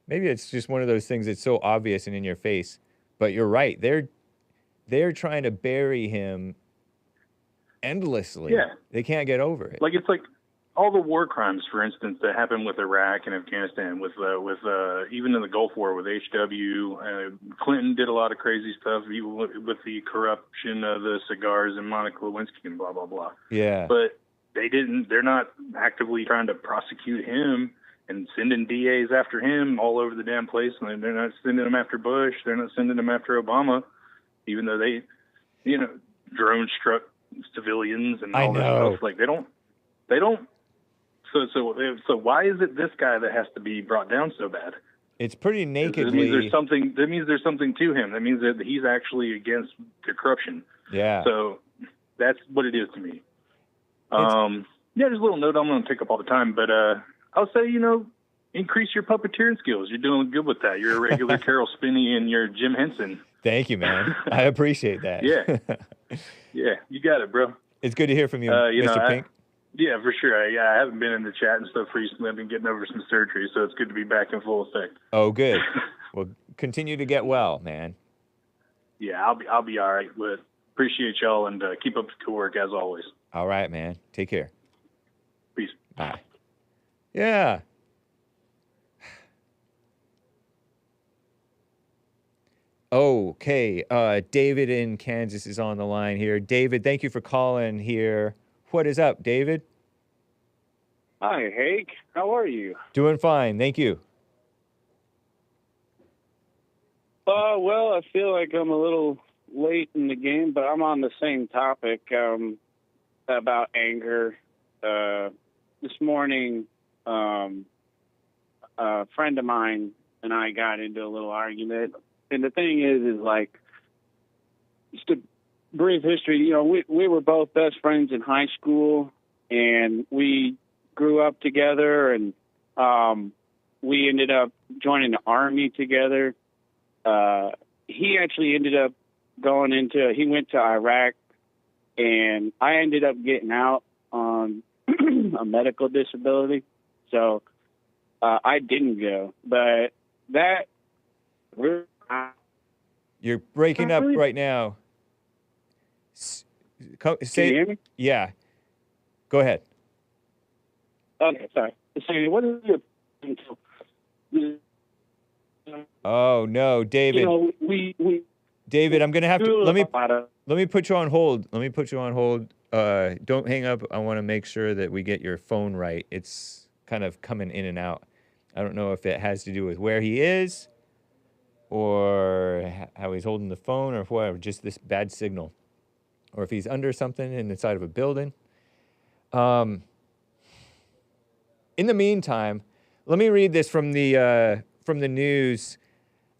maybe it's just one of those things that's so obvious and in your face. But you're right. They're trying to bury him endlessly. Yeah. They can't get over it.
Like, it's like all the war crimes, for instance, that happened with Iraq and Afghanistan, with even in the Gulf War with H.W. Clinton did a lot of crazy stuff, even with the corruption of the cigars and Monica Lewinsky and blah, blah, blah.
Yeah.
But they're not actively trying to prosecute him and sending DAs after him all over the damn place. And they're not sending them after Bush. They're not sending them after Obama, even though drone struck civilians and
I
all this
know.
stuff. Like they don't. So why is it this guy that has to be brought down so bad?
It's pretty
That means
nakedly.
there's something. That means there's something to him. That means that he's actually against the corruption.
Yeah.
So that's what it is to me. Yeah, just a little note. I'm going to take up all the time, but I'll say, increase your puppeteering skills. You're doing good with that. You're a regular Carol Spinney and you're Jim Henson.
Thank you, man. I appreciate that.
Yeah, you got it, bro.
It's good to hear from you, Mr. Pink.
Yeah, for sure. I haven't been in the chat and stuff recently. I've been getting over some surgery, so it's good to be back in full effect.
Oh, good. Well, continue to get well, man.
Yeah, I'll be all right. But appreciate y'all and keep up the good work as always.
All right, man. Take care.
Peace.
Bye. Yeah. Okay. David in Kansas is on the line here. David, thank you for calling here. What is up, David?
Hi, Hake. How are you?
Doing fine. Thank you.
Well, I feel like I'm a little late in the game, but I'm on the same topic about anger. This morning, a friend of mine and I got into a little argument. And the thing is like, just a brief history, we were both best friends in high school, and we grew up together, and we ended up joining the Army together. He actually ended up he went to Iraq, and I ended up getting out on a medical disability. So I didn't go. But
you're breaking up right now.
Can you hear me?
Yeah. Go ahead.
Okay, sorry. So what is your...
Oh no, David. David, I'm gonna have to let me put you on hold. Don't hang up. I want to make sure that we get your phone right. It's kind of coming in and out. I don't know if it has to do with where he is, or how he's holding the phone, or whatever. Just this bad signal, or if he's under something in the side of a building. In the meantime, let me read this from the news.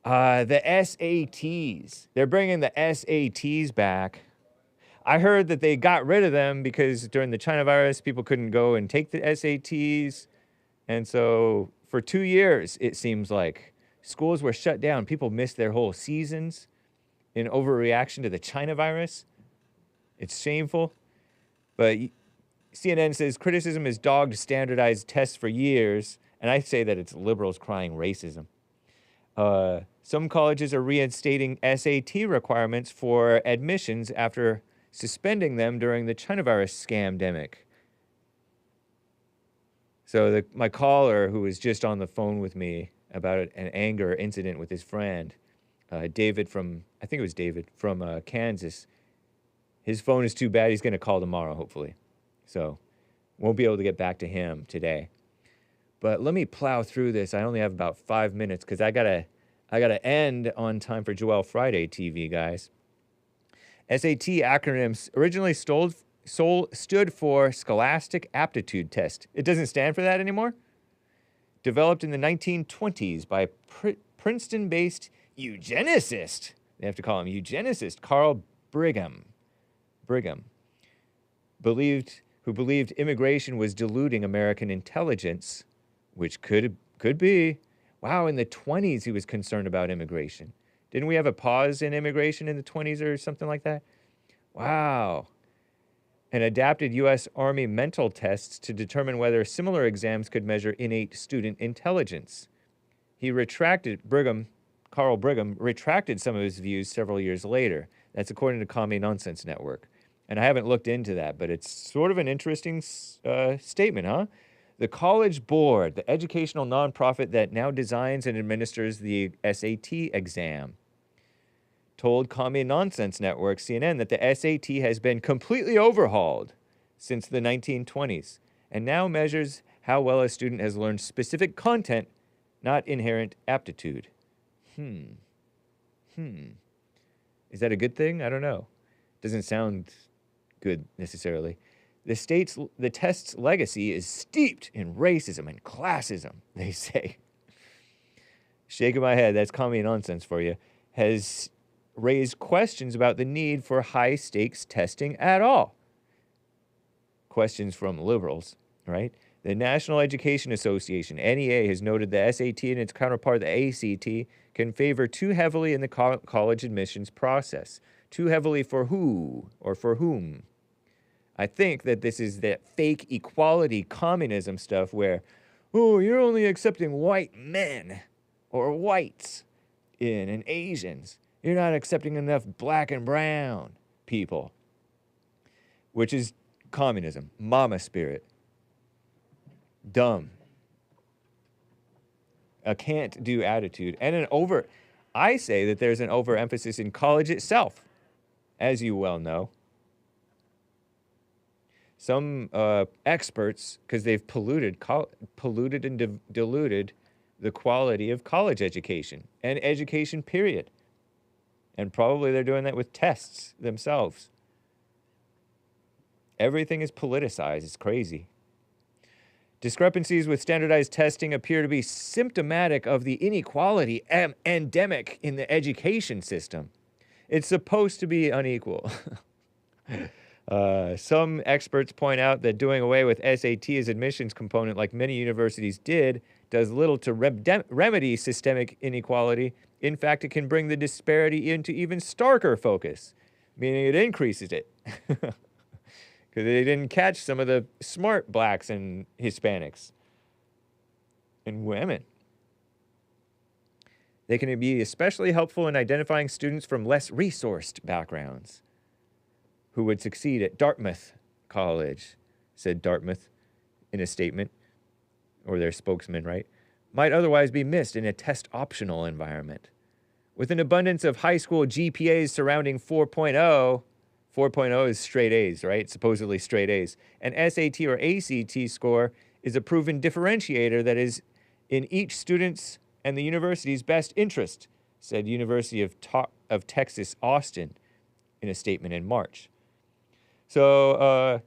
The SATs. They're bringing the SATs back. I heard that they got rid of them because during the China virus, people couldn't go and take the SATs. And so for 2 years, it seems like, schools were shut down. People missed their whole seasons in overreaction to the China virus. It's shameful. But CNN says criticism has dogged standardized tests for years, and I say that it's liberals crying racism. Some colleges are reinstating SAT requirements for admissions after suspending them during the China virus scamdemic. So my caller, who was just on the phone with me about an anger incident with his friend, David from Kansas, his phone is too bad. He's going to call tomorrow, hopefully. So won't be able to get back to him today. But let me plow through this. I only have about 5 minutes because I gotta end on time for Joel Friday TV, guys. SAT acronyms originally stood for Scholastic Aptitude Test. It doesn't stand for that anymore. Developed in the 1920s by Princeton-based eugenicist. They have to call him eugenicist Carl Brigham. Who believed immigration was diluting American intelligence, which could be. Wow, in the 20s he was concerned about immigration. Didn't we have a pause in immigration in the 20s or something like that? Wow. And adapted U.S. Army mental tests to determine whether similar exams could measure innate student intelligence. Carl Brigham retracted some of his views several years later. That's according to Commie Nonsense Network. And I haven't looked into that, but it's sort of an interesting statement, huh? The College Board, the educational nonprofit that now designs and administers the SAT exam, told Commie Nonsense Network, CNN, that the SAT has been completely overhauled since the 1920s and now measures how well a student has learned specific content, not inherent aptitude. Is that a good thing? I don't know. Doesn't sound good necessarily. The test's legacy is steeped in racism and classism, they say. Shaking my head, that's commie nonsense for you, has raised questions about the need for high-stakes testing at all. Questions from liberals, right? The National Education Association, NEA, has noted the SAT and its counterpart, the ACT, can favor too heavily in the college admissions process. Too heavily for who or for whom? I think that this is that fake equality communism stuff where, oh, you're only accepting white men or whites in and Asians. You're not accepting enough black and brown people, which is communism, mama spirit. Dumb. A can't-do attitude. And I say that there's an overemphasis in college itself, as you well know. Some experts, because they've polluted and diluted the quality of college education and education, period. And probably they're doing that with tests themselves. Everything is politicized. It's crazy. Discrepancies with standardized testing appear to be symptomatic of the inequality endemic in the education system. It's supposed to be unequal. Some experts point out that doing away with SAT as admissions component, like many universities did, does little to remedy systemic inequality. In fact, it can bring the disparity into even starker focus, meaning it increases it. Because they didn't catch some of the smart blacks and Hispanics and women. They can be especially helpful in identifying students from less resourced backgrounds who would succeed at Dartmouth College, said Dartmouth in a statement, or their spokesman, right? Might otherwise be missed in a test-optional environment. With an abundance of high school GPAs surrounding 4.0, 4.0 is straight A's, right? Supposedly straight A's. An SAT or ACT score is a proven differentiator that is in each student's and the university's best interest, said University of Texas, Austin, in a statement in March. So,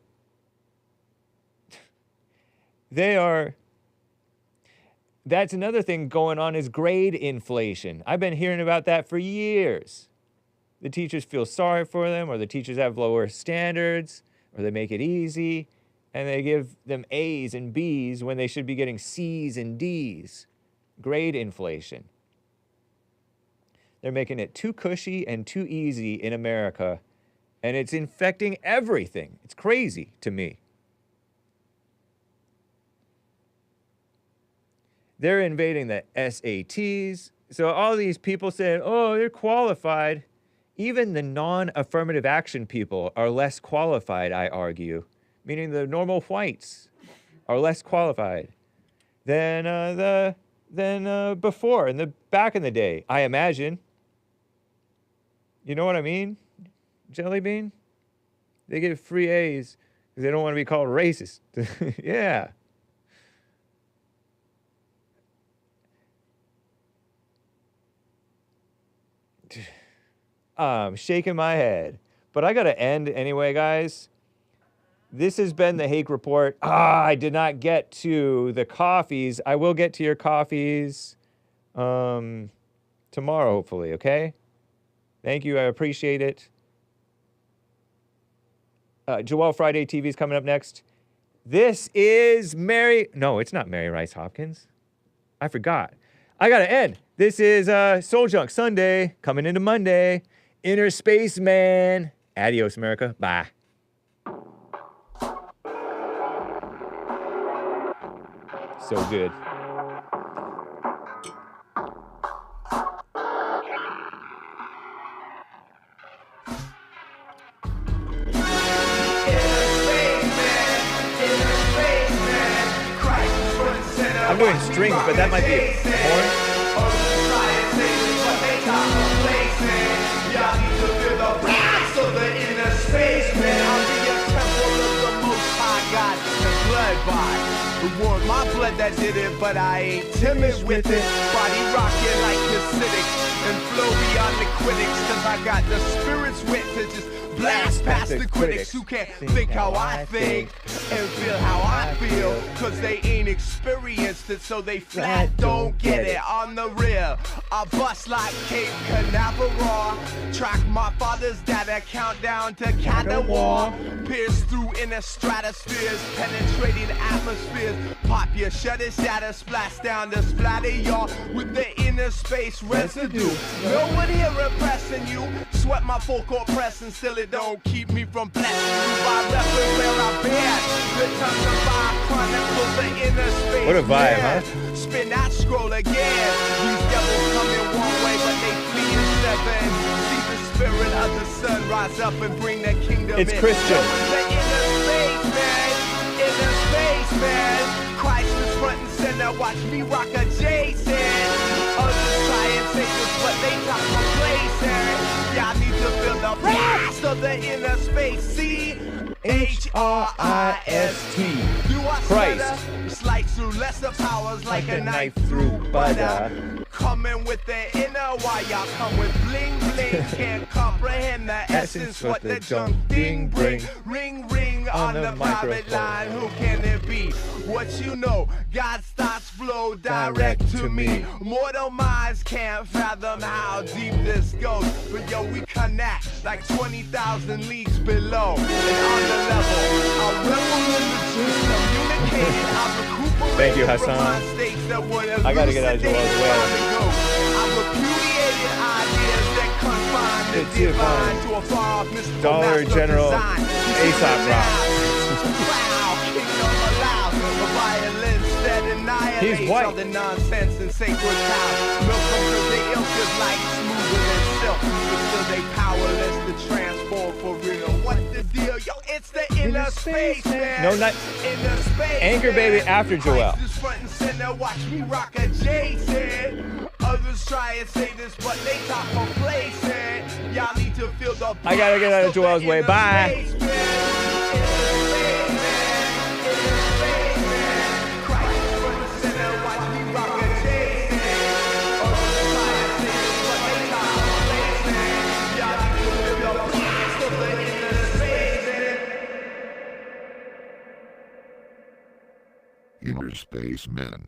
that's another thing going on is grade inflation. I've been hearing about that for years. The teachers feel sorry for them, or the teachers have lower standards, or they make it easy, and they give them A's and B's when they should be getting C's and D's. Grade inflation. They're making it too cushy and too easy in America, and it's infecting everything. It's crazy to me. They're invading the SATs. So all these people saying, oh, they're qualified. Even the non-affirmative action people are less qualified, I argue. Meaning the normal whites are less qualified than before, back in the day, I imagine. You know what I mean? Jelly bean? They get free A's because they don't want to be called racist. Yeah. I'm shaking my head. But I got to end anyway, guys. This has been the Hake Report. I did not get to the coffees. I will get to your coffees tomorrow, hopefully, okay? Thank you. I appreciate it. Joelle Friday TV is coming up next. This is Mary... No, it's not Mary Rice Hopkins. I forgot. I got to end. This is Soul Junk Sunday, coming into Monday. Innerspacemen. Adios, America. Bye. So good. I'm doing strings, but that might be a horn.
Reward my blood.
blood that did it, but I ain't timid with it. Body rocking like Hasidics and flow beyond the critics, cause I got the spirit's wit to just blast past the critics who can't think how I think and feel how I feel, cause they ain't experienced it, so they flat don't get it. On the real, I bust like Cape Canaveral, track my father's data, countdown to Catawar, pierce through inner stratospheres, penetrating atmospheres, pop your shutter shatter, splash down the splatter y'all with the inner space residue. No one here repressing you, sweat my full court press and still it don't keep me from blessing you by repping where I've been. The tongues of fire chronicles the inner space.
What a vibe, huh?
Spin that scroll again. These devils come in one way, but they flee in seven. See the spirit of the sun rise up and bring their kingdom
it's
in.
Christian.
The inner space, man. Inner space, man. Christ is front and center. Watch me rock a Jason. Others try and take us, but they talk complacent. Y'all need to feel the blast of the inner space. See? H-R-I-S-T. Do I
Christ.
Slice through lesser powers like a knife through butter. Coming with the inner while y'all come with bling bling. Can't comprehend the essence what the junk ding bring. Ring ring on the private line. Who can it be? What you know? God's thoughts flow direct to me. Mortal minds can't fathom how deep this goes. But yo, we connect like 20,000 leagues below. And on the level, I'll revel in the juice, communicating, I'll recuperate.
Thank you, Hassan. I gotta get out of Joel's way.
I repudiated ideas that confine the divine to a far off mystical
Dollar General Aesop Rock. He's white.
All the nonsense and sacred cows. Milk from the ilk is like smoother than silk, but still they powerless to transform for real. What the deal? Yo, it's the inner space, man.
No, not
inner space.
Anchor Baby after Joel.
Christ is front and center. Watch me rock a Jason. Others try and say this, but they talk complacent. Y'all need to feel the.
I gotta get out of Joel's way. Bye.
Innerspacemen.